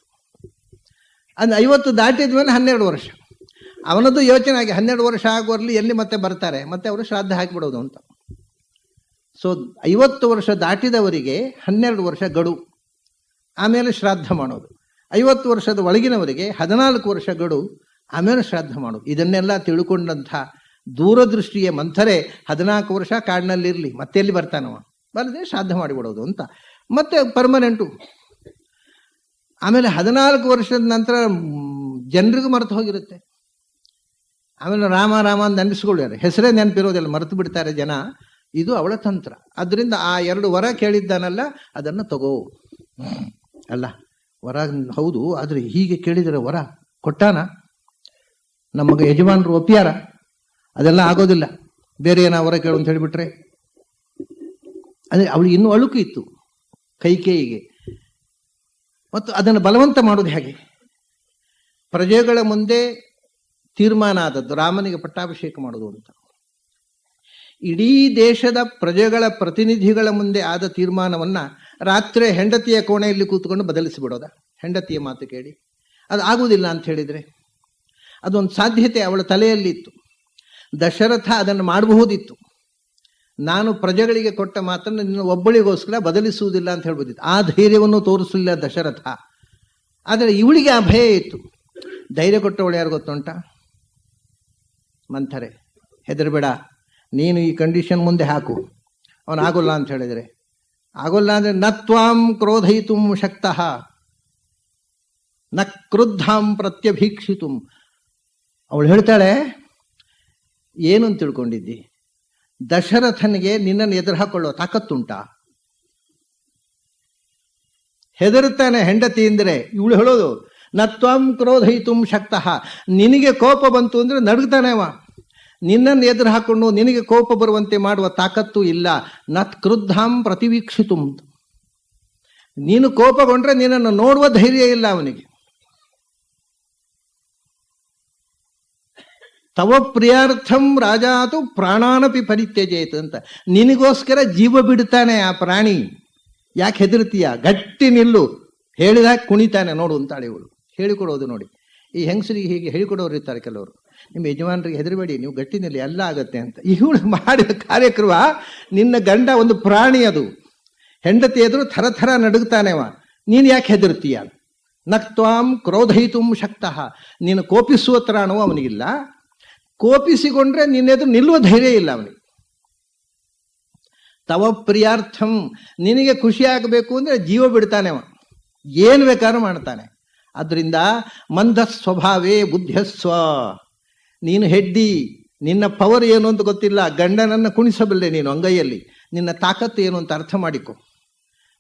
ಅದು 50 ದಾಟಿದ ಮೇಲೆ 12 ವರ್ಷ. ಅವನದ್ದು ಯೋಚನೆ ಆಗಿ 12 ವರ್ಷ ಆಗುವಲ್ಲಿ ಎಲ್ಲಿ ಮತ್ತೆ ಬರ್ತಾರೆ, ಮತ್ತೆ ಅವರು ಶ್ರಾದ್ದ ಹಾಕಿಬಿಡೋದು ಅಂತ. ಸೊ 50 ವರ್ಷ ದಾಟಿದವರಿಗೆ 12 ವರ್ಷ ಗಡು, ಆಮೇಲೆ ಶ್ರಾದ್ದ ಮಾಡೋದು. 50 ವರ್ಷದ ಒಳಗಿನವರಿಗೆ 14 ವರ್ಷ ಗಡು, ಆಮೇಲೆ ಶ್ರಾದ್ದ ಮಾಡೋದು. ಇದನ್ನೆಲ್ಲ ತಿಳ್ಕೊಂಡಂಥ ದೂರದೃಷ್ಟಿಯ ಮಂಥರೆ 14 ವರ್ಷ ಕಾಡಿನಲ್ಲಿರಲಿ, ಮತ್ತೆ ಎಲ್ಲಿ ಬರ್ತಾನವ, ಬರದೆ ಶ್ರಾದ್ದ ಮಾಡಿಬಿಡೋದು ಅಂತ. ಮತ್ತೆ ಪರ್ಮನೆಂಟು. ಆಮೇಲೆ 14 ವರ್ಷದ ನಂತರ ಜನರಿಗೂ ಮರೆತು ಹೋಗಿರುತ್ತೆ. ಆಮೇಲೆ ರಾಮ ರಾಮ ಅಂತ ನೆನೆಸ್ಕೊಳ್ಳ್ಯಾರೆ, ಹೆಸರೇ ನೆನಪಿರೋದಿಲ್ಲ, ಮರೆತು ಬಿಡ್ತಾರೆ ಜನ. ಇದು ಅವಳ ತಂತ್ರ. ಅದರಿಂದ ಆ 2 ವರ ಕೇಳಿದ್ದಾನಲ್ಲ, ಅದನ್ನು ತಗೋ. ಅಲ್ಲ ವರ ಹೌದು, ಆದರೆ ಹೀಗೆ ಕೇಳಿದರೆ ವರ ಕೊಟ್ಟಾನ, ನಮಗೆ ಯಜಮಾನರು ಒಪ್ಪಿಯಾರ? ಅದೆಲ್ಲ ಆಗೋದಿಲ್ಲ. ಬೇರೆ ಏನೋ ವರ ಕೇಳು ಅಂತ ಹೇಳಿಬಿಟ್ರೆ. ಅದೇ ಅವಳಿಗೆ ಇನ್ನೂ ಅಳುಕು ಇತ್ತು ಕೈಕೇಯಿಗೆ. ಮತ್ತು ಅದನ್ನು ಬಲವಂತ ಮಾಡೋದು ಹೇಗೆ? ಪ್ರಜೆಗಳ ಮುಂದೆ ತೀರ್ಮಾನ ಆದದ್ದು ರಾಮನಿಗೆ ಪಟ್ಟಾಭಿಷೇಕ ಮಾಡೋದು ಅಂತ. ಇಡೀ ದೇಶದ ಪ್ರಜೆಗಳ ಪ್ರತಿನಿಧಿಗಳ ಮುಂದೆ ಆದ ತೀರ್ಮಾನವನ್ನು ರಾತ್ರಿ ಹೆಂಡತಿಯ ಕೋಣೆಯಲ್ಲಿ ಕೂತ್ಕೊಂಡು ಬದಲಿಸಿಬಿಡೋದ? ಹೆಂಡತಿಯ ಮಾತು ಕೇಳಿ ಅದು ಆಗುವುದಿಲ್ಲ ಅಂತ ಹೇಳಿದರೆ, ಅದೊಂದು ಸಾಧ್ಯತೆ ಅವಳ ತಲೆಯಲ್ಲಿತ್ತು. ದಶರಥ ಅದನ್ನು ಮಾಡಬಹುದಿತ್ತು. ನಾನು ಪ್ರಜೆಗಳಿಗೆ ಕೊಟ್ಟ ಮಾತನ್ನು ನಿನ್ನ ಒಬ್ಬಳಿಗೋಸ್ಕರ ಬದಲಿಸುವುದಿಲ್ಲ ಅಂತ ಹೇಳ್ಬೋದಿತ್ತು. ಆ ಧೈರ್ಯವನ್ನು ತೋರಿಸಲಿಲ್ಲ ದಶರಥ. ಆದರೆ ಇವಳಿಗೆ ಆ ಭಯ ಇತ್ತು. ಧೈರ್ಯ ಕೊಟ್ಟವಳು ಯಾರು ಗೊತ್ತುಂಟ? ಮಂಥರೆ. ಹೆದರಬೇಡ, ನೀನು ಈ ಕಂಡೀಷನ್ ಮುಂದೆ ಹಾಕು, ಅವನಾಗೋಲ್ಲ ಅಂತ ಹೇಳಿದರೆ. ಆಗೋಲ್ಲ ಅಂದರೆ ನತ್ವಾಂ ಕ್ರೋಧಯಿತು ಶಕ್ತಃ ನ ಕ್ರುದ್ಧಾಂ ಪ್ರತ್ಯಭೀಕ್ಷಿತು. ಅವಳು ಹೇಳ್ತಾಳೆ, ಏನು ಅಂತ ತಿಳ್ಕೊಂಡಿದ್ದಿ? ದಶರಥನಿಗೆ ನಿನ್ನನ್ನು ಎದುರು ಹಾಕೊಳ್ಳೋ ತಾಕತ್ತುಂಟಾ? ಹೆದರುತ್ತಾನೆ ಹೆಂಡತಿ ಅಂದರೆ. ಇವಳು ಹೇಳೋದು ನತ್ವಾಂ ಕ್ರೋಧಯಿತು ಶಕ್ತಃ, ನಿನಗೆ ಕೋಪ ಬಂತು ಅಂದರೆ ನಡುಗ್ತಾನೆ ಅವ. ನಿನ್ನನ್ನು ಎದುರು ಹಾಕೊಂಡು ನಿನಗೆ ಕೋಪ ಬರುವಂತೆ ಮಾಡುವ ತಾಕತ್ತು ಇಲ್ಲ. ನತ್ ಕ್ರುದ್ಧಾಂ ಪ್ರತಿವೀಕ್ಷಿತು, ನೀನು ಕೋಪಗೊಂಡ್ರೆ ನಿನ್ನನ್ನು ನೋಡುವ ಧೈರ್ಯ ಇಲ್ಲ ಅವನಿಗೆ. ತವ ಪ್ರಿಯಾರ್ಥಂ ರಾಜಾತು ಪ್ರಾಣಾನಪಿ ಪರಿತ್ಯಜೇತ್ ಅಂತ. ನಿನಗೋಸ್ಕರ ಜೀವ ಬಿಡ್ತಾನೆ ಆ ಪ್ರಾಣಿ. ಯಾಕೆ ಹೆದರ್ತೀಯ? ಗಟ್ಟಿ ನಿಲ್ಲು, ಹೇಳಿದಾಗ ಕುಣಿತಾನೆ ನೋಡು ಅಂತಾಳೆ ಇವಳು. ಹೇಳಿಕೊಡೋದು ನೋಡಿ, ಈ ಹೆಂಗಸರಿಗೆ ಹೀಗೆ ಹೇಳಿಕೊಡೋರು ಇರ್ತಾರೆ ಕೆಲವರು. ನಿಮ್ಮ ಯಜಮಾನರಿಗೆ ಹೆದರಬೇಡಿ, ನೀವು ಗಟ್ಟಿ ನಿಲ್ಲಿ, ಎಲ್ಲ ಆಗತ್ತೆ ಅಂತ. ಇವಳು ಮಾಡಿದ ಕಾರ್ಯಕ್ರಮ, ನಿನ್ನ ಗಂಡ ಒಂದು ಪ್ರಾಣಿ, ಅದು ಹೆಂಡತಿ ಎದುರು ಥರ ಥರ ನಡುಗ್ತಾನೆವ, ನೀನು ಯಾಕೆ ಹೆದರ್ತೀಯ? ನಕ್ತ್ವಾಂ ಕ್ರೋಧಯಿತು ಶಕ್ತಃ, ನೀನು ಕೋಪಿಸುವ ತ್ರಾಣವು ಅವನಿಗಿಲ್ಲ. ಕೋಪಿಸಿಕೊಂಡ್ರೆ ನಿನ್ನೆದುರು ನಿಲ್ಲುವ ಧೈರ್ಯ ಇಲ್ಲ ಅವನಿಗೆ. ತವ ಪ್ರಿಯಾರ್ಥಂ, ನಿನಗೆ ಖುಷಿ ಆಗಬೇಕು ಅಂದರೆ ಜೀವ ಬಿಡ್ತಾನೆವ, ಏನು ಬೇಕಾದ್ರೂ ಮಾಡ್ತಾನೆ. ಅದರಿಂದ ಮಂದ ಸ್ವಭಾವೇ ಬುದ್ಧಸ್ವ, ನೀನು ಹೆಡ್ಡಿ, ನಿನ್ನ ಪವರ್ ಏನು ಅಂತ ಗೊತ್ತಿಲ್ಲ, ಗಂಡನನ್ನು ಕುಣಿಸಬಲ್ಲೆ ನೀನು ಅಂಗೈಯಲ್ಲಿ, ನಿನ್ನ ತಾಕತ್ತು ಏನು ಅಂತ ಅರ್ಥ ಮಾಡಿಕೊ.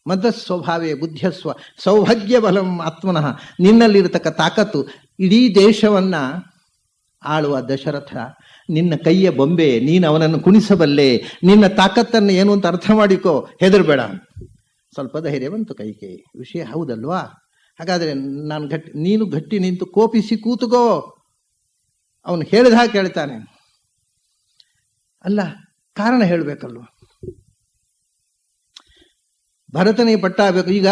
ಮಂದ ಸ್ವಭಾವೇ ಬುದ್ಧಸ್ವ ಸೌಭಾಗ್ಯ ಬಲಂ ಆತ್ಮನಃ, ನಿನ್ನಲ್ಲಿರತಕ್ಕ ತಾಕತ್ತು ಇಡೀ ದೇಶವನ್ನ ಆಳುವ ದಶರಥ ನಿನ್ನ ಕೈಯ ಬೊಂಬೆ, ನೀನು ಅವನನ್ನು ಕುಣಿಸಬಲ್ಲೆ, ನಿನ್ನ ತಾಕತ್ತನ್ನು ಏನು ಅಂತ ಅರ್ಥ ಮಾಡಿಕೋ, ಹೆದರ್ಬೇಡ. ಸ್ವಲ್ಪ ಧೈರ್ಯ ಬಂತು ಕೈಕೇಯಿ. ವಿಷಯ ಹೌದಲ್ವಾ? ಹಾಗಾದರೆ ನಾನು ನೀನು ಗಟ್ಟಿ ನಿಂತು ಕೋಪಿಸಿ ಕೂತುಕೋ. ಅವನು ಹೇಳಿದ ಹಾಗೆ ಕೇಳ್ತಾನೆ. ಅಲ್ಲ, ಕಾರಣ ಹೇಳಬೇಕಲ್ವ? ಭರತನಿಗೆ ಪಟ್ಟ ಆಗಬೇಕು. ಈಗ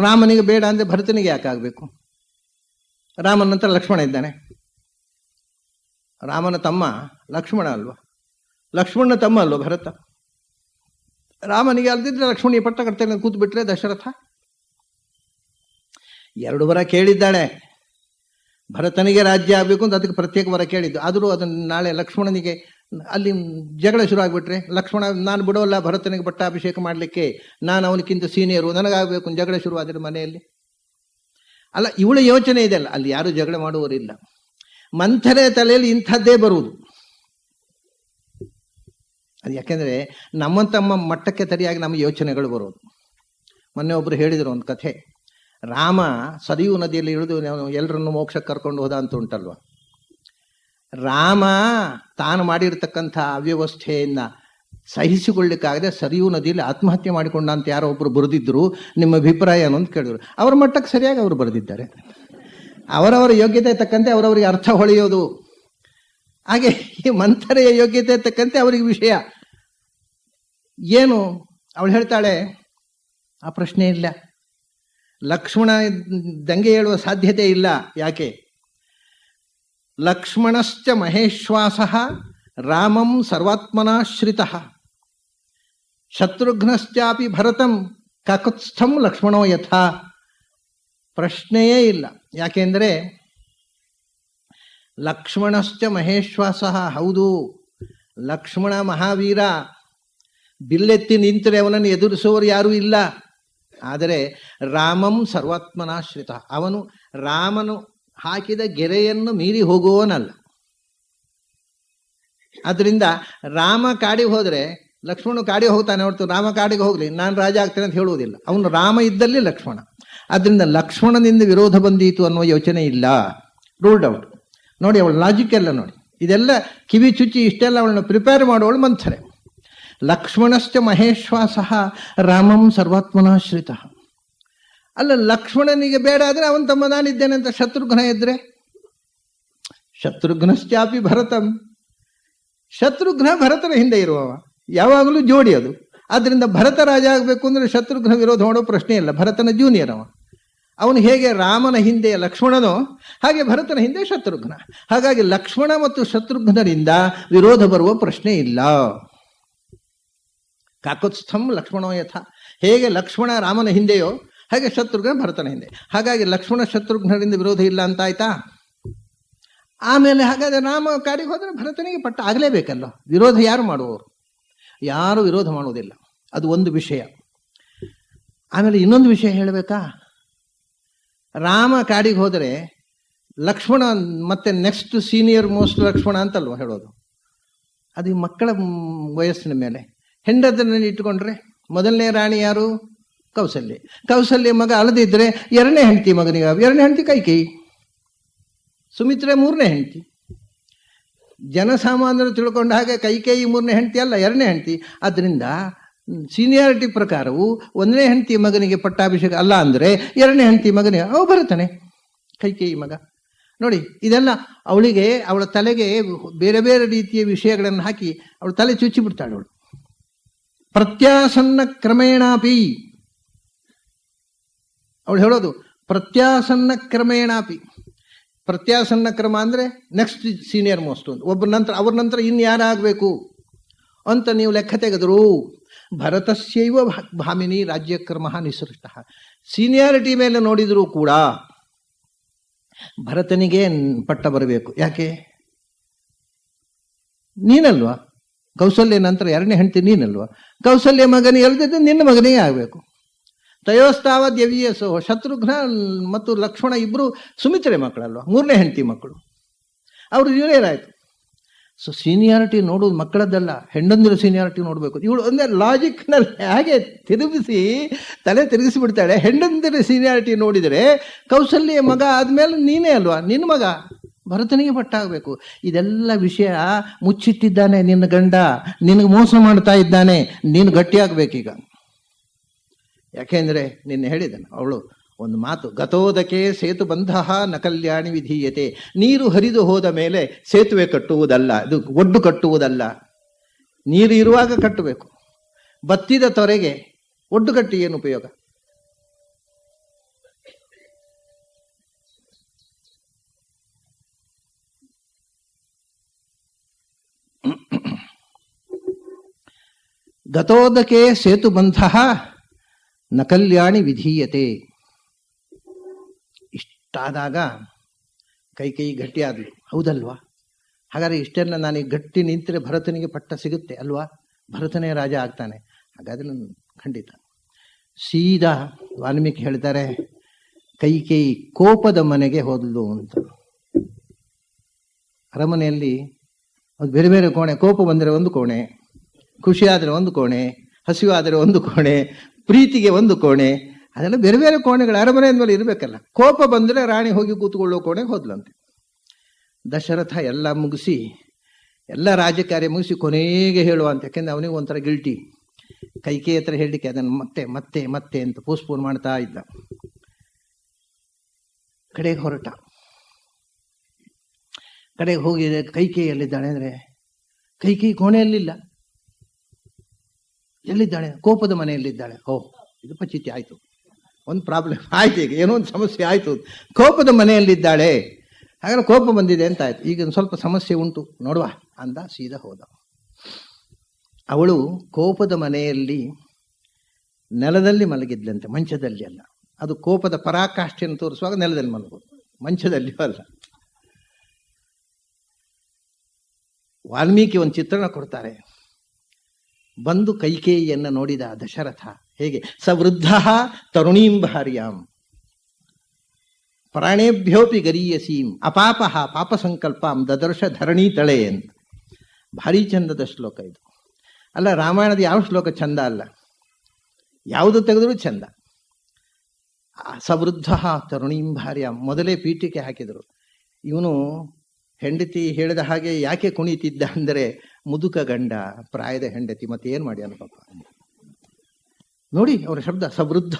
ರಾಮನಿಗೆ ಬೇಡ ಅಂದರೆ ಭರತನಿಗೆ ಯಾಕೆ ಆಗಬೇಕು? ರಾಮನ ನಂತರ ಲಕ್ಷ್ಮಣ ಇದ್ದಾನೆ. ರಾಮನ ತಮ್ಮ ಲಕ್ಷ್ಮಣ ಅಲ್ವಾ? ಲಕ್ಷ್ಮಣನ ತಮ್ಮ ಅಲ್ವ ಭರತ? ರಾಮನಿಗೆ ಅಲ್ದಿದ್ರೆ ಲಕ್ಷ್ಮಣಿಗೆ ಪಟ್ಟ ಕಟ್ತೇನೆ ಕೂತು ಬಿಟ್ರೆ ದಶರಥ. 2 ವರ ಕೇಳಿದ್ದಾಳೆ. ಭರತನಿಗೆ ರಾಜ್ಯ ಆಗಬೇಕು ಅಂತ ಅದಕ್ಕೆ ಪ್ರತ್ಯೇಕ ವರ ಕೇಳಿದ್ದು. ಆದರೂ ಅದನ್ನು ನಾಳೆ ಲಕ್ಷ್ಮಣನಿಗೆ ಅಲ್ಲಿ ಜಗಳ ಶುರು ಆಗಿಬಿಟ್ರೆ, ಲಕ್ಷ್ಮಣ ನಾನು ಬಿಡೋಲ್ಲ ಭರತನಿಗೆ ಪಟ್ಟಾಭಿಷೇಕ ಮಾಡಲಿಕ್ಕೆ, ನಾನು ಅವನಿಗಿಂತ ಸೀನಿಯರು, ನನಗಾಗಬೇಕು, ಜಗಳ ಶುರುವಾದರೆ ಮನೆಯಲ್ಲಿ. ಅಲ್ಲ, ಇವಳ ಯೋಚನೆ ಇದೆ ಅಲ್ಲ, ಅಲ್ಲಿ ಯಾರು ಜಗಳ ಮಾಡುವವರಿಲ್ಲ. ಮಂಥರೆ ತಲೆಯಲ್ಲಿ ಇಂಥದ್ದೇ ಬರುವುದು. ಅದು ಯಾಕೆಂದರೆ ನಮ್ಮ ತಮ್ಮ ಮಟ್ಟಕ್ಕೆ ಸರಿಯಾಗಿ ನಮ್ಮ ಯೋಚನೆಗಳು ಬರೋದು. ಮೊನ್ನೆ ಒಬ್ಬರು ಹೇಳಿದರು ಒಂದು ಕಥೆ. ರಾಮ ಸರಿಯೂ ನದಿಯಲ್ಲಿ ಇಳಿದು ಎಲ್ಲರನ್ನು ಮೋಕ್ಷಕ್ಕೆ ಕರ್ಕೊಂಡು ಹೋದ ಅಂತ ಉಂಟಲ್ವ. ರಾಮ ತಾನು ಮಾಡಿರ್ತಕ್ಕಂಥ ಅವ್ಯವಸ್ಥೆಯನ್ನು ಸಹಿಸಿಕೊಳ್ಳಿಕ್ಕಾಗದೆ ಸರಿಯೂ ನದಿಯಲ್ಲಿ ಆತ್ಮಹತ್ಯೆ ಮಾಡಿಕೊಂಡ ಅಂತ ಯಾರೋ ಒಬ್ಬರು ಬರೆದಿದ್ರು. ನಿಮ್ಮ ಅಭಿಪ್ರಾಯ ಏನು ಅಂತ ಕೇಳಿದ್ರು. ಅವರ ಮಟ್ಟಕ್ಕೆ ಸರಿಯಾಗಿ ಅವರು ಬರೆದಿದ್ದಾರೆ. ಅವರವರ ಯೋಗ್ಯತೆ ತಕ್ಕಂತೆ ಅವರವರಿಗೆ ಅರ್ಥ ಹೊಳೆಯೋದು. ಹಾಗೆ ಈ ಮಂಥರೆಯ ಯೋಗ್ಯತೆ ತಕ್ಕಂತೆ ಅವರಿಗೆ ವಿಷಯ ಏನು. ಅವಳು ಹೇಳ್ತಾಳೆ, ಆ ಪ್ರಶ್ನೆ ಇಲ್ಲ, ಲಕ್ಷ್ಮಣ ದಂಗೆ ಹೇಳುವ ಸಾಧ್ಯತೆ ಇಲ್ಲ. ಯಾಕೆ? ಲಕ್ಷ್ಮಣಶ್ಚ ಮಹೇಶ್ವಾಸ ರಾಮಂ ಸರ್ವಾತ್ಮನಾಶ್ರಿತ ಶತ್ರುಘ್ನಶ್ಚಾಪಿ ಭರತಂ ಕಾಕುತ್ಸ್ಥಂ ಲಕ್ಷ್ಮಣೋ ಯಥಾ. ಪ್ರಶ್ನೆಯೇ ಇಲ್ಲ. ಯಾಕೆಂದರೆ ಲಕ್ಷ್ಮಣಶ್ಚ ಮಹೇಶ್ವಾಸ, ಹೌದು, ಲಕ್ಷ್ಮಣ ಮಹಾವೀರ, ಬಿಲ್ಲೆತ್ತಿ ನಿಂತರೆ ಅವನನ್ನು ಎದುರಿಸುವವರು ಯಾರೂ ಇಲ್ಲ. ಆದರೆ ರಾಮಂ ಸರ್ವಾತ್ಮನಾಶ್ರಿತ, ಅವನು ರಾಮನು ಹಾಕಿದ ಗೆರೆಯನ್ನು ಮೀರಿ ಹೋಗುವವನಲ್ಲ. ಅದರಿಂದ ರಾಮ ಕಾಡಿಗೆ ಹೋದರೆ ಲಕ್ಷ್ಮಣ ಕಾಡಿಗೆ ಹೋಗ್ತಾನೆ ಹೊರತು ರಾಮ ಕಾಡಿಗೆ ಹೋಗಲಿ ನಾನು ರಾಜ ಆಗ್ತೇನೆ ಅಂತ ಹೇಳುವುದಿಲ್ಲ. ಅವನು ರಾಮ ಇದ್ದಲ್ಲಿ ಲಕ್ಷ್ಮಣ. ಆದ್ದರಿಂದ ಲಕ್ಷ್ಮಣನಿಂದ ವಿರೋಧ ಬಂದೀತು ಅನ್ನುವ ಯೋಚನೆ ಇಲ್ಲ. Ruled out. ನೋಡಿ ಅವಳ ಲಾಜಿಕ್ ಎಲ್ಲ ನೋಡಿ. ಇದೆಲ್ಲ ಕಿವಿ ಚುಚ್ಚಿ ಇಷ್ಟೆಲ್ಲ ಅವಳನ್ನು ಪ್ರಿಪೇರ್ ಮಾಡೋಳು ಮಂಥರೆ. ಲಕ್ಷ್ಮಣಶ್ಚ ಮಹೇಶ್ವಾಸ ರಾಮಂ ಸರ್ವಾತ್ಮನಾಶ್ರಿತ. ಅಲ್ಲ, ಲಕ್ಷ್ಮಣನಿಗೆ ಬೇಡ ಆದರೆ ಅವನ ತಮ್ಮ ನಾನಿದ್ದೇನೆ ಅಂತ ಶತ್ರುಘ್ನ ಇದ್ರೆ, ಶತ್ರುಘ್ನಶ್ಚಾಪಿ ಭರತಂ, ಶತ್ರುಘ್ನ ಭರತನ ಹಿಂದೆ ಇರುವವ, ಯಾವಾಗಲೂ ಜೋಡಿ ಅದು. ಆದ್ದರಿಂದ ಭರತ ರಾಜ ಆಗಬೇಕು ಅಂದರೆ ಶತ್ರುಘ್ನ ವಿರೋಧ ಮಾಡೋ ಪ್ರಶ್ನೆ ಇಲ್ಲ. ಭರತನ ಜೂನಿಯರ್ ಅವ. ಅವನು ಹೇಗೆ ರಾಮನ ಹಿಂದೆ ಲಕ್ಷ್ಮಣನೋ ಹಾಗೆ ಭರತನ ಹಿಂದೆ ಶತ್ರುಘ್ನ. ಹಾಗಾಗಿ ಲಕ್ಷ್ಮಣ ಮತ್ತು ಶತ್ರುಘ್ನರಿಂದ ವಿರೋಧ ಬರುವ ಪ್ರಶ್ನೆ ಇಲ್ಲ. ಕಾಕುತ್ಸ್ಥಂ ಲಕ್ಷ್ಮಣೋ ಯಥ, ಹೇಗೆ ಲಕ್ಷ್ಮಣ ರಾಮನ ಹಿಂದೆಯೋ ಹಾಗೆ ಶತ್ರುಘ್ನ ಭರತನ ಹಿಂದೆ. ಹಾಗಾಗಿ ಲಕ್ಷ್ಮಣ ಶತ್ರುಘ್ನರಿಂದ ವಿರೋಧ ಇಲ್ಲ ಅಂತ ಆಯ್ತಾ. ಆಮೇಲೆ ಹಾಗಾದ್ರೆ ರಾಮ ಕಾಡಿಗೆ ಹೋದರೆ ಭರತನಿಗೆ ಪಟ್ಟ ಆಗಲೇಬೇಕಲ್ಲ. ವಿರೋಧ ಯಾರು ಮಾಡುವವರು? ಯಾರು ವಿರೋಧ ಮಾಡುವುದಿಲ್ಲ. ಅದು ಒಂದು ವಿಷಯ. ಆಮೇಲೆ ಇನ್ನೊಂದು ವಿಷಯ ಹೇಳಬೇಕಾ? ರಾಮ ಕಾಡಿಗೆ ಹೋದರೆ ಲಕ್ಷ್ಮಣ ಮತ್ತೆ ನೆಕ್ಸ್ಟ್ ಸೀನಿಯರ್ ಮೋಸ್ಟ್ ಲಕ್ಷ್ಮಣ ಅಂತಲ್ವ ಹೇಳೋದು. ಅದು ಮಕ್ಕಳ ವಯಸ್ಸಿನ ಮೇಲೆ. ಹೆಂಡತನ ಇಟ್ಟುಕೊಂಡ್ರೆ ಮೊದಲನೇ ರಾಣಿ ಯಾರು? ಕೌಸಲ್ಯ. ಕೌಸಲ್ಯ ಮಗ ಅಳದಿದ್ರೆ ಎರಡನೇ ಹೆಂಡತಿ ಮಗನಿಗೆ. ಎರಡನೇ ಹೆಂಡತಿ ಕೈಕೇಯಿ. ಸುಮಿತ್ರೆ ಮೂರನೇ ಹೆಂಡತಿ. ಜನಸಾಮಾನ್ಯರು ತಿಳ್ಕೊಂಡ ಹಾಗೆ ಕೈಕೇಯಿ ಮೂರನೇ ಹೆಂಡತಿ ಅಲ್ಲ, ಎರಡನೇ ಹೆಂಡತಿ. ಆದ್ದರಿಂದ ಸೀನಿಯಾರಿಟಿ ಪ್ರಕಾರವು ಒಂದನೇ ಹೆಂಡತಿ ಮಗನಿಗೆ ಪಟ್ಟಾಭಿಷೇಕ ಅಲ್ಲ ಅಂದರೆ ಎರಡನೇ ಹೆಂಡತಿ ಮಗನಿಗೆ ಬರುತ್ತಾನೆ ಕೈಕೇಯಿ ಮಗ. ನೋಡಿ, ಇದೆಲ್ಲ ಅವಳಿಗೆ ಅವಳ ತಲೆಗೆ ಬೇರೆ ಬೇರೆ ರೀತಿಯ ವಿಷಯಗಳನ್ನು ಹಾಕಿ ಅವಳು ತಲೆ ಚುಚ್ಚಿ ಬಿಡ್ತಾಳೆ ಅವಳು. ಪ್ರತ್ಯಾಸನ್ನ ಕ್ರಮೇಣಾಪಿ ಅವಳು ಹೇಳೋದು, ಪ್ರತ್ಯಾಸನ್ನ ಕ್ರಮೇಣಾಪಿ. ಪ್ರತ್ಯಾಸನ್ನ ಕ್ರಮ ಅಂದರೆ ನೆಕ್ಸ್ಟ್ ಸೀನಿಯರ್ ಮೋಸ್ಟ್, ಒಬ್ಬರ ನಂತರ ಅವ್ರ ನಂತರ ಇನ್ಯಾರಾಗಬೇಕು ಅಂತ ನೀವು ಲೆಕ್ಕ ತೆಗೆದ್ರು ಭರತಸ್ಯೈವ ಭಾಮಿನಿ ರಾಜ್ಯಕ್ರಮ ನಿಸೃಷ್ಟ. ಸೀನಿಯಾರಿಟಿ ಮೇಲೆ ನೋಡಿದರೂ ಕೂಡ ಭರತನಿಗೆ ಪಟ್ಟ ಬರಬೇಕು. ಯಾಕೆ? ನೀನಲ್ವಾ? ಕೌಸಲ್ಯ ನಂತರ ಎರಡನೇ ಹೆಂಡತಿ ನೀನಲ್ವಾ? ಕೌಸಲ್ಯ ಮಗನಿಗೆ ಎಲ್ದಿದ್ದು ನಿನ್ನ ಮಗನಿಗೆ ಆಗಬೇಕು. ತಯೋಸ್ತಾವದ್ ಯವಿಯಸೋ. ಶತ್ರುಘ್ನ ಮತ್ತು ಲಕ್ಷ್ಮಣ ಇಬ್ಬರು ಸುಮಿತ್ರೆ ಮಕ್ಕಳಲ್ವ, ಮೂರನೇ ಹೆಂಡತಿ ಮಕ್ಕಳು. ಅವರು ಇವರೇನಾಯ್ತು? ಸೊ ಸೀನಿಯಾರಿಟಿ ನೋಡೋದು ಮಕ್ಕಳದ್ದಲ್ಲ, ಹೆಣ್ಣಂದಿರ ಸೀನಿಯಾರಿಟಿ ನೋಡಬೇಕು. ಇವಳು ಅಂದರೆ ಲಾಜಿಕ್ನಲ್ಲಿ ಹೇಗೆ ತಲೆ ತಿರುಗಿಸಿ ಬಿಡ್ತಾಳೆ. ಹೆಣ್ಣಂದಿರ ಸೀನಿಯಾರಿಟಿ ನೋಡಿದರೆ ಕೌಸಲ್ಯ ಮಗ ಆದಮೇಲೆ ನೀನೇ ಅಲ್ವಾ, ನಿನ್ನ ಮಗ ಭರತನಿಗೆ ಪಟ್ಟಾಗಬೇಕು. ಇದೆಲ್ಲ ವಿಷಯ ಮುಚ್ಚಿಟ್ಟಿದ್ದಾನೆ ನಿನ್ನ ಗಂಡ, ನಿನಗೆ ಮೋಸ ಮಾಡ್ತಾ ಇದ್ದಾನೆ. ನೀನು ಗಟ್ಟಿಯಾಗಬೇಕೀಗ. ಯಾಕೆಂದರೆ ನಿನ್ನೆ ಹೇಳಿದನು ಅವಳು ಒಂದು ಮಾತು, ಗತೋದಕ್ಕೆ ಸೇತು ಬಂಧ ನ ಕಲ್ಯಾಣಿ ವಿಧೀಯತೆ. ನೀರು ಹರಿದು ಹೋದ ಮೇಲೆ ಸೇತುವೆ ಕಟ್ಟುವುದಲ್ಲ, ಇದು ಒಡ್ಡು ಕಟ್ಟುವುದಲ್ಲ. ನೀರು ಇರುವಾಗ ಕಟ್ಟಬೇಕು. ಬತ್ತಿದ ತೊರೆಗೆ ಒಡ್ಡು ಕಟ್ಟಿ ಏನು ಉಪಯೋಗ? ಗತೋದಕ್ಕೆ ಸೇತು ಬಂಧ ನ ಕಲ್ಯಾಣಿ ವಿಧೀಯತೆ. ಇಷ್ಟಾದಾಗ ಕೈಕೇಯಿ ಗಟ್ಟಿ ಆದ್ಲು, ಹೌದಲ್ವಾ? ಹಾಗಾದ್ರೆ ಇಷ್ಟೆಲ್ಲ ನಾನು ಗಟ್ಟಿ ನಿಂತರೆ ಭರತನಿಗೆ ಪಟ್ಟ ಸಿಗುತ್ತೆ ಅಲ್ವಾ, ಭರತನೇ ರಾಜ ಆಗ್ತಾನೆ. ಹಾಗಾದ್ರೆ ಖಂಡಿತ. ಸೀದಾ ವಾಲ್ಮೀಕಿ ಹೇಳ್ತಾರೆ, ಕೈಕೇಯಿ ಕೋಪದ ಮನೆಗೆ ಹೋದ್ಲು ಅಂತ. ಅರಮನೆಯಲ್ಲಿ ಅದು ಬೇರೆ ಬೇರೆ ಕೋಣೆ. ಕೋಪ ಬಂದರೆ ಒಂದು ಕೋಣೆ, ಖುಷಿ ಆದರೆ ಒಂದು ಕೋಣೆ, ಹಸಿವು ಆದರೆ ಒಂದು ಕೋಣೆ, ಪ್ರೀತಿಗೆ ಒಂದು ಕೋಣೆ, ಅದೆಲ್ಲ ಬೇರೆ ಬೇರೆ ಕೋಣೆಗಳು ಅರಮನೆ ಮೇಲೆ ಇರಬೇಕಲ್ಲ. ಕೋಪ ಬಂದರೆ ರಾಣಿ ಹೋಗಿ ಕೂತ್ಕೊಳ್ಳೋ ಕೋಣೆಗೆ ಹೋದ್ಲಂತೆ. ದಶರಥ ಎಲ್ಲ ಮುಗಿಸಿ, ಎಲ್ಲ ರಾಜಕಾರ್ಯ ಮುಗಿಸಿ ಕೊನೆಗೆ ಹೇಳುವಂತ. ಯಾಕೆಂದ್ರೆ ಅವನಿಗೆ ಒಂಥರ ಗಿಲ್ಟಿ. ಕೈಕೇಯಿ ಹತ್ರ ಹೇಳಲಿಕ್ಕೆ ಅದನ್ನು ಮತ್ತೆ ಮತ್ತೆ ಮತ್ತೆ ಅಂತ ಪೋಸ್ಟ್ಪೋನ್ ಮಾಡ್ತಾ ಇದ್ದ. ಕಡೆಗೆ ಹೊರಟ. ಕಡೆಗೆ ಹೋಗಿ ಕೈಕೇಯಿ ಎಲ್ಲಿದ್ದಾಳೆ ಅಂದರೆ ಕೈಕೇಯಿ ಕೋಣೆಯಲ್ಲಿಲ್ಲ. ಎಲ್ಲಿದ್ದಾಳೆ? ಕೋಪದ ಮನೆಯಲ್ಲಿದ್ದಾಳೆ. ಓಹ್, ಇದು ಪಚಿತಿ ಆಯಿತು, ಒಂದು ಪ್ರಾಬ್ಲಮ್ ಆಯ್ತು, ಈಗ ಏನೋ ಒಂದು ಸಮಸ್ಯೆ ಆಯಿತು. ಕೋಪದ ಮನೆಯಲ್ಲಿದ್ದಾಳೆ, ಹಾಗಾದ್ರೆ ಕೋಪ ಬಂದಿದೆ ಅಂತ ಆಯ್ತು. ಈಗ ಒಂದು ಸ್ವಲ್ಪ ಸಮಸ್ಯೆ ಉಂಟು ನೋಡುವ ಅಂದ. ಸೀದಾ ಹೋದ. ಅವಳು ಕೋಪದ ಮನೆಯಲ್ಲಿ ನೆಲದಲ್ಲಿ ಮಲಗಿದ್ಲಂತೆ, ಮಂಚದಲ್ಲಿ ಅಲ್ಲ. ಅದು ಕೋಪದ ಪರಾಕಾಷ್ಠೆಯನ್ನು ತೋರಿಸುವಾಗ ನೆಲದಲ್ಲಿ ಮಲಗೋದು, ಮಂಚದಲ್ಲಿ ಅಲ್ಲ. ವಾಲ್ಮೀಕಿ ಒಂದು ಚಿತ್ರಣ ಕೊಡ್ತಾರೆ. ಬಂದು ಕೈಕೇಯಿಯನ್ನು ನೋಡಿದ ದಶರಥ ಹೇಗೆ ಸವೃದ್ಧ ತರುಣೀಂ ಭಾರ್ಯಾಂ ಪ್ರಾಣೇಭ್ಯೋಪಿ ಗರೀಯಸೀಂ ಅಪಾಪಃ ಪಾಪ ಸಂಕಲ್ಪಂ ದದರ್ಶ ಧರಣಿ ತಳೆ ಅಂತ. ಭಾರಿ ಚಂದದ ಶ್ಲೋಕ ಇದು. ಅಲ್ಲ, ರಾಮಾಯಣದ ಯಾವ ಶ್ಲೋಕ ಚಂದ ಅಲ್ಲ, ಯಾವುದು ತೆಗೆದರೂ ಚಂದ. ಸವೃದ್ಧ ತರುಣೀಂ ಭಾರ್ಯಾಂ ಮೊದಲೇ ಪೀಠಿಕೆ ಹಾಕಿದರು. ಇವನು ಹೆಂಡತಿ ಹೇಳಿದ ಹಾಗೆ ಯಾಕೆ ಕುಣಿತಿದ್ದ ಅಂದರೆ ಮುದುಕ ಗಂಡ, ಪ್ರಾಯದ ಹೆಂಡತಿ, ಮತ್ತೆ ಏನು ಮಾಡಿ ಪಾಪ. ನೋಡಿ ಅವರ ಶಬ್ದ ಸವೃದ್ಧ.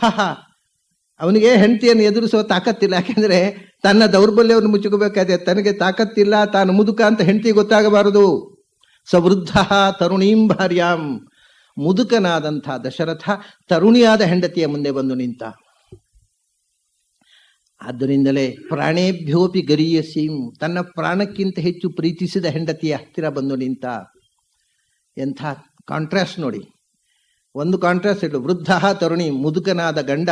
ಅವನಿಗೆ ಹೆಂಡತಿಯನ್ನು ಎದುರಿಸುವ ತಾಕತ್ತಿಲ್ಲ. ಯಾಕೆಂದ್ರೆ ತನ್ನ ದೌರ್ಬಲ್ಯವನ್ನು ಮುಚ್ಚಿಕೋಬೇಕಾದ್ರೆ ತನಗೆ ತಾಕತ್ತಿಲ್ಲ, ತಾನು ಮುದುಕ ಅಂತ ಹೆಂಡತಿ ಗೊತ್ತಾಗಬಾರದು. ಸವೃದ್ಧ ತರುಣೀಂ ಭಾರ್ಯಾಂ. ಮುದುಕನಾದಂಥ ದಶರಥ ತರುಣಿಯಾದ ಹೆಂಡತಿಯ ಮುಂದೆ ಬಂದು ನಿಂತ. ಆದ್ದರಿಂದಲೇ ಪ್ರಾಣೇಭ್ಯೋಪಿ ಗರೀಯಸೀಂ, ತನ್ನ ಪ್ರಾಣಕ್ಕಿಂತ ಹೆಚ್ಚು ಪ್ರೀತಿಸಿದ ಹೆಂಡತಿಯ ಹತ್ತಿರ ಬಂದು ನಿಂತ. ಎಂಥ ಕಾಂಟ್ರಾಸ್ಟ್ ನೋಡಿ. ಒಂದು ಕಾಂಟ್ರಾಸ್ಟ್ ಇಟ್ಟು ವೃದ್ಧ ತರುಣಿ, ಮುದುಕನಾದ ಗಂಡ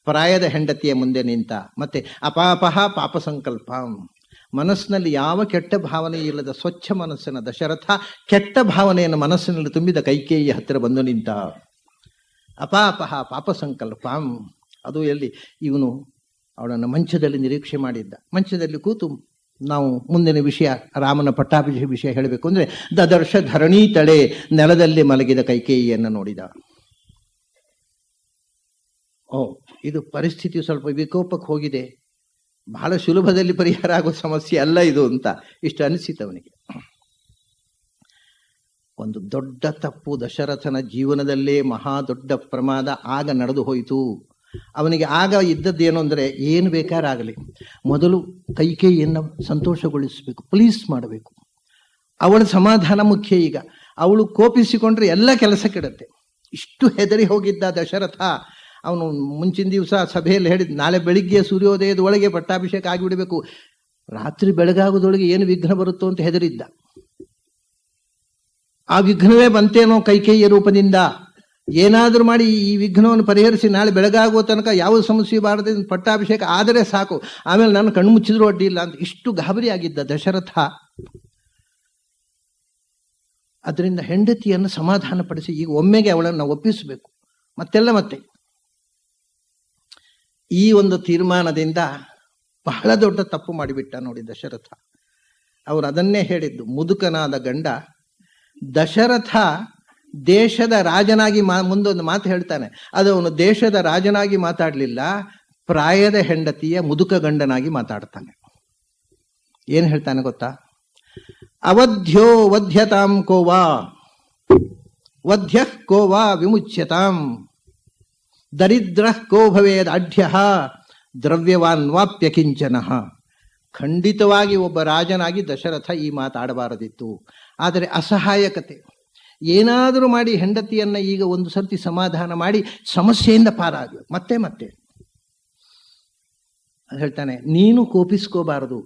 ಪ್ರಾಯದ ಹೆಂಡತಿಯ ಮುಂದೆ ನಿಂತ. ಮತ್ತೆ ಅಪಾಪಹ ಪಾಪ ಸಂಕಲ್ಪ, ಮನಸ್ಸಿನಲ್ಲಿ ಯಾವ ಕೆಟ್ಟ ಭಾವನೆ ಇಲ್ಲದ ಸ್ವಚ್ಛ ಮನಸ್ಸಿನ ದಶರಥ ಕೆಟ್ಟ ಭಾವನೆಯನ್ನು ಮನಸ್ಸಿನಲ್ಲಿ ತುಂಬಿದ ಕೈಕೇಯಿಯ ಹತ್ತಿರ ಬಂದು ನಿಂತ. ಅಪಾಪಹ ಪಾಪ ಸಂಕಲ್ಪ, ಅದು ಎಲ್ಲಿ ಇವನು ಅವಳನ್ನು ಮಂಚದಲ್ಲಿ ನಿರೀಕ್ಷೆ ಮಾಡಿದ್ದ. ಮಂಚದಲ್ಲಿ ಕೂತು ನಾವು ಮುಂದಿನ ವಿಷಯ, ರಾಮನ ಪಟ್ಟಾಭಿಷೇಕ ವಿಷಯ ಹೇಳಬೇಕು ಅಂದರೆ, ದದರ್ಶ ಧರಣಿ ತಳೆ, ನೆಲದಲ್ಲಿ ಮಲಗಿದ ಕೈಕೇಯಿಯನ್ನು ನೋಡಿದ. ಇದು ಪರಿಸ್ಥಿತಿ ಸ್ವಲ್ಪ ವಿಕೋಪಕ್ಕೆ ಹೋಗಿದೆ, ಬಹಳ ಸುಲಭದಲ್ಲಿ ಪರಿಹಾರ ಆಗೋ ಸಮಸ್ಯೆ ಅಲ್ಲ ಇದು ಅಂತ ಇಷ್ಟು ಅನಿಸಿತು ಅವನಿಗೆ. ಒಂದು ದೊಡ್ಡ ತಪ್ಪು ದಶರಥನ ಜೀವನದಲ್ಲೇ ಮಹಾ ದೊಡ್ಡ ಪ್ರಮಾದ ಆಗ ನಡೆದು ಹೋಯಿತು. ಅವನಿಗೆ ಆಗ ಇದ್ದದ್ದೇನು ಅಂದರೆ, ಏನು ಬೇಕಾರಾಗಲಿ ಮೊದಲು ಕೈಕೇಯಿಯನ್ನು ಸಂತೋಷಗೊಳಿಸಬೇಕು, ಪ್ಲೀಸ್ ಮಾಡಬೇಕು. ಅವಳ ಸಮಾಧಾನ ಮುಖ್ಯ. ಈಗ ಅವಳು ಕೋಪಿಸಿಕೊಂಡ್ರೆ ಎಲ್ಲ ಕೆಲಸ ಕೆಡುತ್ತೆ. ಇಷ್ಟು ಹೆದರಿ ಹೋಗಿದ್ದ ದಶರಥ, ಅವನು ಮುಂಚಿನ ದಿವಸ ಸಭೆಯಲ್ಲಿ ಹೇಳಿದ, ನಾಳೆ ಬೆಳಿಗ್ಗೆ ಸೂರ್ಯೋದಯದೊಳಗೆ ಪಟ್ಟಾಭಿಷೇಕ ಆಗಿಬಿಡಬೇಕು, ರಾತ್ರಿ ಬೆಳಗಾಗೋದೊಳಗೆ ಏನು ವಿಘ್ನ ಬರುತ್ತೋ ಅಂತ ಹೆದರಿದ್ದ. ಆ ವಿಘ್ನವೇ ಬಂತೇನೋ ಕೈಕೇಯಿಯ ರೂಪದಿಂದ. ಏನಾದರೂ ಮಾಡಿ ಈ ವಿಘ್ನವನ್ನು ಪರಿಹರಿಸಿ ನಾಳೆ ಬೆಳಗಾಗುವ ತನಕ ಯಾವ ಸಮಸ್ಯೆ ಬಾರದೆ ಪಟ್ಟಾಭಿಷೇಕ ಆದರೆ ಸಾಕು, ಆಮೇಲೆ ನಾನು ಕಣ್ಣು ಮುಚ್ಚಿದ್ರೂ ಅಡ್ಡಿಲ್ಲ ಅಂತ ಇಷ್ಟು ಗಾಬರಿ ಆಗಿದ್ದ ದಶರಥ. ಅದರಿಂದ ಹೆಂಡತಿಯನ್ನು ಸಮಾಧಾನ ಪಡಿಸಿ ಈಗ ಒಮ್ಮೆಗೆ ಅವಳನ್ನು ಒಪ್ಪಿಸಬೇಕು, ಮತ್ತೆ ಈ ಒಂದು ತೀರ್ಮಾನದಿಂದ ಬಹಳ ದೊಡ್ಡ ತಪ್ಪು ಮಾಡಿಬಿಟ್ಟ ನೋಡಿ ದಶರಥ. ಅವರು ಅದನ್ನೇ ಹೇಳಿದ್ದು, ಮುದುಕನಾದ ಗಂಡ ದಶರಥ ದೇಶದ ರಾಜನಾಗಿ ಮುಂದೊಂದು ಮಾತು ಹೇಳ್ತಾನೆ, ಅದು ಅವನು ದೇಶದ ರಾಜನಾಗಿ ಮಾತಾಡಲಿಲ್ಲ, ಪ್ರಾಯದ ಹೆಂಡತಿಯ ಮುದುಕ ಗಂಡನಾಗಿ ಮಾತಾಡ್ತಾನೆ. ಏನು ಹೇಳ್ತಾನೆ ಗೊತ್ತಾ? ಅವಧ್ಯ ವಧ್ಯತಾಂ ಕೋವಾ ವಧ್ಯ ಕೋವಾ ವಿಮುಚ್ಯತಾಂ ದರಿದ್ರ ಕೋ ಭವೇದ್ ಅಢ್ಯ ದ್ರವ್ಯವಾನ್ ವಾಪ್ಯ ಕಿಂಚನ. ಖಂಡಿತವಾಗಿ ಒಬ್ಬ ರಾಜನಾಗಿ ದಶರಥ ಈ ಮಾತಾಡಬಾರದಿತ್ತು. ಆದರೆ ಅಸಹಾಯಕತೆ, ಏನಾದರೂ ಮಾಡಿ ಹೆಂಡತಿಯನ್ನ ಈಗ ಒಂದು ಸರ್ತಿ ಸಮಾಧಾನ ಮಾಡಿ ಸಮಸ್ಯೆಯಿಂದ ಪಾರಾಗಬೇಕು. ಮತ್ತೆ ಅದು ಹೇಳ್ತಾನೆ, ನೀನು ಕೋಪಿಸ್ಕೋಬಾರದು,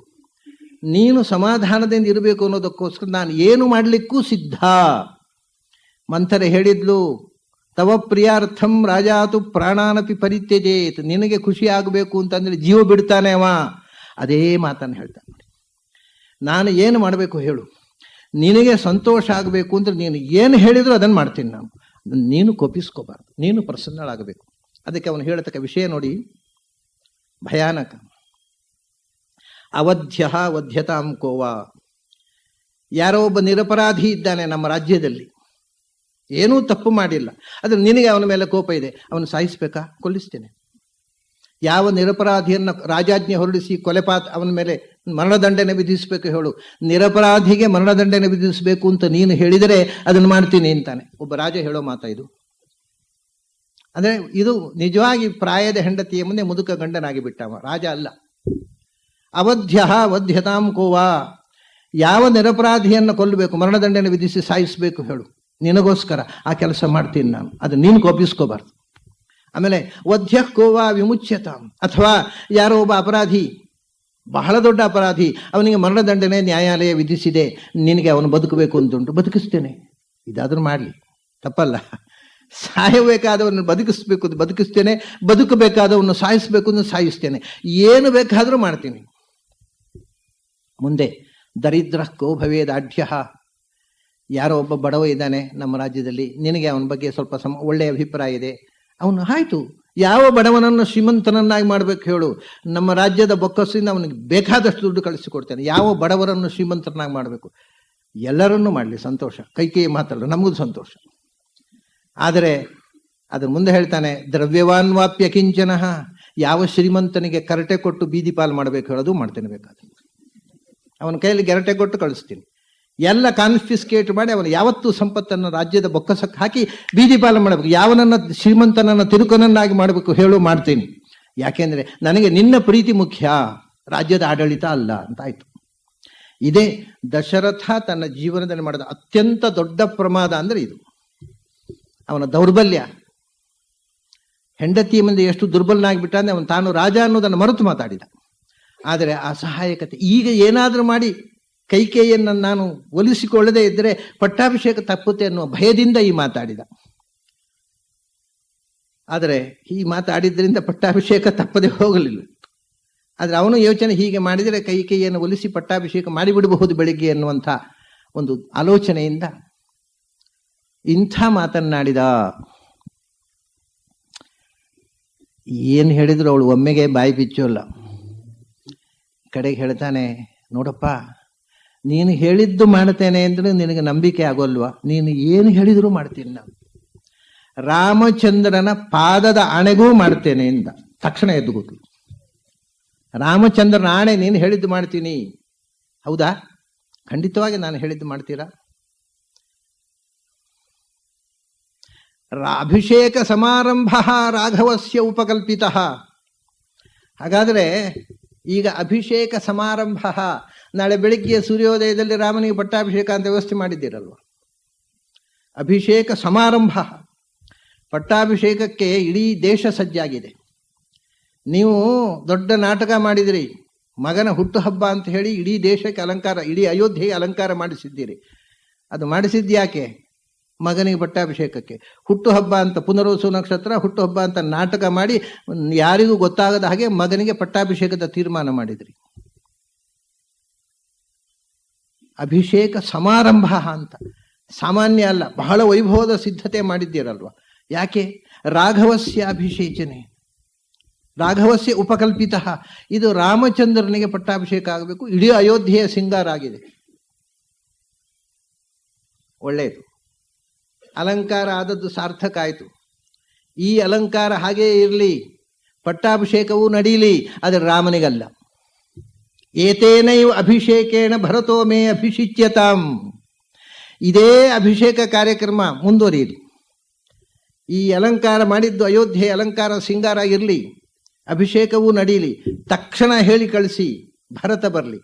ನೀನು ಸಮಾಧಾನದಿಂದ ಇರಬೇಕು ಅನ್ನೋದಕ್ಕೋಸ್ಕರ ನಾನು ಏನು ಮಾಡಲಿಕ್ಕೂ ಸಿದ್ಧ. ಮಂಥರೆ ಹೇಳಿದ್ಲು, ತವ ಪ್ರಿಯಾರ್ಥಂ ರಾಜಾತು ಪ್ರಾಣಾನಪಿ ಪರಿತ್ಯಜೇತ್, ನಿನಗೆ ಖುಷಿ ಆಗಬೇಕು ಅಂತಂದ್ರೆ ಜೀವ ಬಿಡ್ತಾನೆ ಅವ. ಅದೇ ಮಾತನ್ನು ಹೇಳ್ತಾನೆ ನೋಡಿ. ನಾನು ಏನು ಮಾಡಬೇಕು ಹೇಳು, ನಿನಗೆ ಸಂತೋಷ ಆಗಬೇಕು ಅಂದ್ರೆ ನೀನು ಏನು ಹೇಳಿದ್ರು ಅದನ್ನು ಮಾಡ್ತೀನಿ ನಾನು, ನೀನು ಕೋಪಿಸ್ಕೋಬಾರ್ದು, ನೀನು ಪ್ರಸನ್ನಳಾಗಬೇಕು. ಅದಕ್ಕೆ ಅವನು ಹೇಳತಕ್ಕ ವಿಷಯ ನೋಡಿ, ಭಯಾನಕ. ಅವಧ್ಯ ವಧ್ಯತಾಂ ಕೋವಾ, ಯಾರೋ ಒಬ್ಬ ನಿರಪರಾಧಿ ಇದ್ದಾನೆ ನಮ್ಮ ರಾಜ್ಯದಲ್ಲಿ, ಏನೂ ತಪ್ಪು ಮಾಡಿಲ್ಲ, ಆದರೆ ನಿನಗೆ ಅವನ ಮೇಲೆ ಕೋಪ ಇದೆ, ಅವನು ಸಾಯಿಸ್ಬೇಕಾ? ಕೊಲ್ಲಿಸ್ತೇನೆ. ಯಾವ ನಿರಪರಾಧಿಯನ್ನು ರಾಜಾಜ್ಞೆ ಹೊರಡಿಸಿ ಅವನ ಮೇಲೆ ಮರಣದಂಡನೆ ವಿಧಿಸಬೇಕು ಹೇಳು, ನಿರಪರಾಧಿಗೆ ಮರಣದಂಡನೆ ವಿಧಿಸಬೇಕು ಅಂತ ನೀನು ಹೇಳಿದರೆ ಅದನ್ನು ಮಾಡ್ತೀನಿ ಅಂತಾನೆ. ಒಬ್ಬ ರಾಜ ಹೇಳೋ ಮಾತಾ ಇದು. ಅಂದರೆ ಇದು ನಿಜವಾಗಿ ಪ್ರಾಯದ ಹೆಂಡತಿಯ ಮುಂದೆ ಮುದುಕ ಗಂಡನಾಗಿ ಬಿಟ್ಟವ, ರಾಜ ಅಲ್ಲ. ಅವಧ್ಯ ವಧ್ಯತಾಂ ಕೋವಾ, ಯಾವ ನಿರಪರಾಧಿಯನ್ನು ಕೊಲ್ಲಬೇಕು, ಮರಣದಂಡನೆ ವಿಧಿಸಿ ಸಾಯಿಸಬೇಕು ಹೇಳು, ನಿನಗೋಸ್ಕರ ಆ ಕೆಲಸ ಮಾಡ್ತೀನಿ ನಾನು, ಅದು ನೀನು ಕೋಪಿಸ್ಕೋಬಾರ್ದು. ಆಮೇಲೆ ವಧ್ಯ ಕೋವಾ ವಿಮುಚ್ಯತಾಂ, ಅಥವಾ ಯಾರೋ ಒಬ್ಬ ಅಪರಾಧಿ, ಬಹಳ ದೊಡ್ಡ ಅಪರಾಧಿ, ಅವನಿಗೆ ಮರಣದಂಡನೆ ನ್ಯಾಯಾಲಯ ವಿಧಿಸಿದೆ, ನಿನಗೆ ಅವನು ಬದುಕಬೇಕು ಅಂತುಂಟು, ಬದುಕಿಸ್ತೇನೆ. ಇದಾದರೂ ಮಾಡಲಿ, ತಪ್ಪಲ್ಲ. ಸಾಯಬೇಕಾದವನ್ನ ಬದುಕಿಸ್ತೇನೆ, ಬದುಕಬೇಕಾದವನ್ನ ಸಾಯಿಸಬೇಕು ಅಂತ ಸಾಯಿಸ್ತೇನೆ, ಏನು ಬೇಕಾದರೂ ಮಾಡ್ತೀನಿ. ಮುಂದೆ ದರಿದ್ರ ಕೋ ಭವೇದಾಢ್ಯ, ಯಾರೋ ಒಬ್ಬ ಬಡವ ಇದ್ದಾನೆ ನಮ್ಮ ರಾಜ್ಯದಲ್ಲಿ, ನಿನಗೆ ಅವನ ಬಗ್ಗೆ ಸ್ವಲ್ಪ ಒಳ್ಳೆಯ ಅಭಿಪ್ರಾಯ ಇದೆ, ಅವನು ಆಯಿತು, ಯಾವ ಬಡವನನ್ನು ಶ್ರೀಮಂತನನ್ನಾಗಿ ಮಾಡಬೇಕು ಹೇಳು, ನಮ್ಮ ರಾಜ್ಯದ ಬೊಕ್ಕಸಿಂದ ಅವನಿಗೆ ಬೇಕಾದಷ್ಟು ದುಡ್ಡು ಕಳಿಸಿಕೊಡ್ತೇನೆ. ಯಾವ ಬಡವರನ್ನು ಶ್ರೀಮಂತರನ್ನಾಗಿ ಮಾಡಬೇಕು, ಎಲ್ಲರನ್ನೂ ಮಾಡಲಿ, ಸಂತೋಷ. ಕೈಕೇಯಿ ಮಾತಲ್ಲ, ನಮಗೂ ಸಂತೋಷ. ಆದರೆ ಅದ್ರ ಮುಂದೆ ಹೇಳ್ತಾನೆ, ದ್ರವ್ಯವಾನ್ ವಾಪ್ಯ ಕಿಂಚನ, ಯಾವ ಶ್ರೀಮಂತನಿಗೆ ಕರಟೆ ಕೊಟ್ಟು ಬೀದಿ ಪಾಲು ಮಾಡಬೇಕು ಹೇಳೋದು ಮಾಡ್ತೇನೆ, ಬೇಕಾದ್ರೆ ಅವನ ಕೈಯಲ್ಲಿ ಗೆರಟೆ ಕೊಟ್ಟು ಕಳಿಸ್ತೀನಿ, ಎಲ್ಲ ಕಾನ್ಫಿಸ್ಕೇಟ್ ಮಾಡಿ ಅವನು ಯಾವತ್ತೂ ಸಂಪತ್ತನ್ನು ರಾಜ್ಯದ ಬೊಕ್ಕಸಕ್ಕೆ ಹಾಕಿ ಬೀದಿ ಪಾಲು ಮಾಡಬೇಕು. ಯಾವನನ್ನ ಶ್ರೀಮಂತನನ್ನು ತಿರುಕನನ್ನಾಗಿ ಮಾಡಬೇಕು ಹೇಳು, ಮಾಡ್ತೀನಿ. ಯಾಕೆಂದ್ರೆ ನನಗೆ ನಿನ್ನ ಪ್ರೀತಿ ಮುಖ್ಯ, ರಾಜ್ಯದ ಆಡಳಿತ ಅಲ್ಲ ಅಂತಾಯ್ತು. ಇದೇ ದಶರಥ ತನ್ನ ಜೀವನದಲ್ಲಿ ಮಾಡಿದ ಅತ್ಯಂತ ದೊಡ್ಡ ಪ್ರಮಾದ ಅಂದ್ರೆ ಇದು. ಅವನ ದೌರ್ಬಲ್ಯ, ಹೆಂಡತಿಯ ಮುಂದೆ ಎಷ್ಟು ದುರ್ಬಲನಾಗಿಬಿಟ್ಟ ಅಂದ್ರೆ ಅವನು ತಾನು ರಾಜ ಅನ್ನೋದನ್ನು ಮರೆತು ಮಾತಾಡಿದ. ಆದರೆ ಅಸಹಾಯಕತೆ, ಈಗ ಏನಾದರೂ ಮಾಡಿ ಕೈಕೇಯಿಯನ್ನು ನಾನು ಒಲಿಸಿಕೊಳ್ಳದೆ ಇದ್ದರೆ ಪಟ್ಟಾಭಿಷೇಕ ತಪ್ಪುತ್ತೆ ಅನ್ನುವ ಭಯದಿಂದ ಈ ಮಾತಾಡಿದ. ಆದರೆ ಈ ಮಾತಾಡಿದ್ರಿಂದ ಪಟ್ಟಾಭಿಷೇಕ ತಪ್ಪದೆ ಹೋಗಲಿಲ್ಲ. ಆದರೆ ಅವನು ಯೋಚನೆ ಹೀಗೆ ಮಾಡಿದರೆ ಕೈಕೇಯಿಯನ್ನು ಒಲಿಸಿ ಪಟ್ಟಾಭಿಷೇಕ ಮಾಡಿಬಿಡಬಹುದು ಬೆಳಿಗ್ಗೆ ಎನ್ನುವಂಥ ಒಂದು ಆಲೋಚನೆಯಿಂದ ಇಂಥ ಮಾತನ್ನಾಡಿದ. ಏನು ಹೇಳಿದ್ರು ಅವಳು ಒಮ್ಮೆಗೆ ಬಾಯಿ ಬಿಚ್ಚೋಲ್ಲ. ಕಡೆಗೆ ಹೇಳ್ತಾನೆ, ನೋಡಪ್ಪ, ನೀನು ಹೇಳಿದ್ದು ಮಾಡ್ತೇನೆ ಅಂದ್ರೆ ನಿನಗೆ ನಂಬಿಕೆ ಆಗೋಲ್ವಾ? ನೀನು ಏನು ಹೇಳಿದ್ರು ಮಾಡ್ತೀನಿ ನಾನು. ರಾಮಚಂದ್ರನ ಪಾದದ ಆಣೆಗೂ ಮಾಡ್ತೇನೆ ಎಂದ. ತಕ್ಷಣ ಎದ್ದುಗುಟ್ಲು. ರಾಮಚಂದ್ರನ ಆಣೆ, ನೀನು ಹೇಳಿದ್ದು ಮಾಡ್ತೀನಿ. ಹೌದಾ? ಖಂಡಿತವಾಗಿ ನಾನು ಹೇಳಿದ್ದು ಮಾಡ್ತೀರಾ? ಅಭಿಷೇಕ ಸಮಾರಂಭ ರಾಘವಸ್ಯ ಉಪಕಲ್ಪಿತ. ಹಾಗಾದರೆ ಈಗ ಅಭಿಷೇಕ ಸಮಾರಂಭ, ನಾಳೆ ಬೆಳಿಗ್ಗೆ ಸೂರ್ಯೋದಯದಲ್ಲಿ ರಾಮನಿಗೆ ಪಟ್ಟಾಭಿಷೇಕ ಅಂತ ವ್ಯವಸ್ಥೆ ಮಾಡಿದ್ದೀರಲ್ವ. ಅಭಿಷೇಕ ಸಮಾರಂಭ, ಪಟ್ಟಾಭಿಷೇಕಕ್ಕೆ ಇಡೀ ದೇಶ ಸಜ್ಜಾಗಿದೆ. ನೀವು ದೊಡ್ಡ ನಾಟಕ ಮಾಡಿದಿರಿ, ಮಗನ ಹುಟ್ಟುಹಬ್ಬ ಅಂತ ಹೇಳಿ ಇಡೀ ದೇಶಕ್ಕೆ ಅಲಂಕಾರ, ಇಡೀ ಅಯೋಧ್ಯೆಗೆ ಅಲಂಕಾರ ಮಾಡಿಸಿದ್ದೀರಿ. ಅದು ಮಾಡಿಸಿದ್ಯಾಕೆ? ಮಗನಿಗೆ ಪಟ್ಟಾಭಿಷೇಕಕ್ಕೆ. ಹುಟ್ಟುಹಬ್ಬ ಅಂತ ಪುನರ್ವಸು ನಕ್ಷತ್ರ, ಹುಟ್ಟುಹಬ್ಬ ಅಂತ ನಾಟಕ ಮಾಡಿ ಯಾರಿಗೂ ಗೊತ್ತಾಗದ ಹಾಗೆ ಮಗನಿಗೆ ಪಟ್ಟಾಭಿಷೇಕದ ತೀರ್ಮಾನ ಮಾಡಿದ್ರಿ. ಅಭಿಷೇಕ ಸಮಾರಂಭ ಅಂತ ಸಾಮಾನ್ಯ ಅಲ್ಲ, ಬಹಳ ವೈಭವದ ಸಿದ್ಧತೆ ಮಾಡಿದ್ದೀರಲ್ವ. ಯಾಕೆ? ರಾಘವಸ್ಯ ಅಭಿಷೇಚನೆ, ರಾಘವಸ್ಯ ಉಪಕಲ್ಪಿತ. ಇದು ರಾಮಚಂದ್ರನಿಗೆ ಪಟ್ಟಾಭಿಷೇಕ ಆಗಬೇಕು, ಇಡೀ ಅಯೋಧ್ಯೆಯ ಸಿಂಗಾರ ಆಗಿದೆ. ಒಳ್ಳೆಯದು, ಅಲಂಕಾರ ಆದದ್ದು ಸಾರ್ಥಕ ಆಯಿತು. ಈ ಅಲಂಕಾರ ಹಾಗೇ ಇರಲಿ, ಪಟ್ಟಾಭಿಷೇಕವೂ ನಡೀಲಿ, ಆದರೆ ರಾಮನಿಗಲ್ಲ. ಏತೇನೈವ ಅಭಿಷೇಕೇಣ ಭರತೋ ಮೇ ಅಭಿಷಿಚ್ಯತಾಂ. ಇದೇ ಅಭಿಷೇಕ ಕಾರ್ಯಕ್ರಮ ಮುಂದುವರಿಯಲಿ. ಈ ಅಲಂಕಾರ ಮಾಡಿದ್ದು ಅಯೋಧ್ಯೆ ಅಲಂಕಾರ ಸಿಂಗಾರ ಇರಲಿ, ಅಭಿಷೇಕವೂ ನಡೀಲಿ. ತಕ್ಷಣ ಹೇಳಿ ಕಳಿಸಿ, ಭರತ ಬರಲಿ,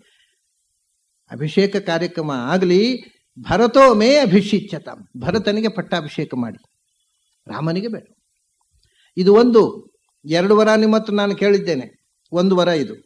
ಅಭಿಷೇಕ ಕಾರ್ಯಕ್ರಮ ಆಗಲಿ. ಭರತೋ ಮೇ ಅಭಿಷಿಚ್ಯತಾಂ, ಭರತನಿಗೆ ಪಟ್ಟಾಭಿಷೇಕ ಮಾಡಿ, ರಾಮನಿಗೆ ಬೇಡ. ಇದು ಒಂದು. 2 ವರ ನಿಮ್ಮ ಹತ್ರ ನಾನು ಕೇಳಿದ್ದೇನೆ, 1 ವರ ಇದು.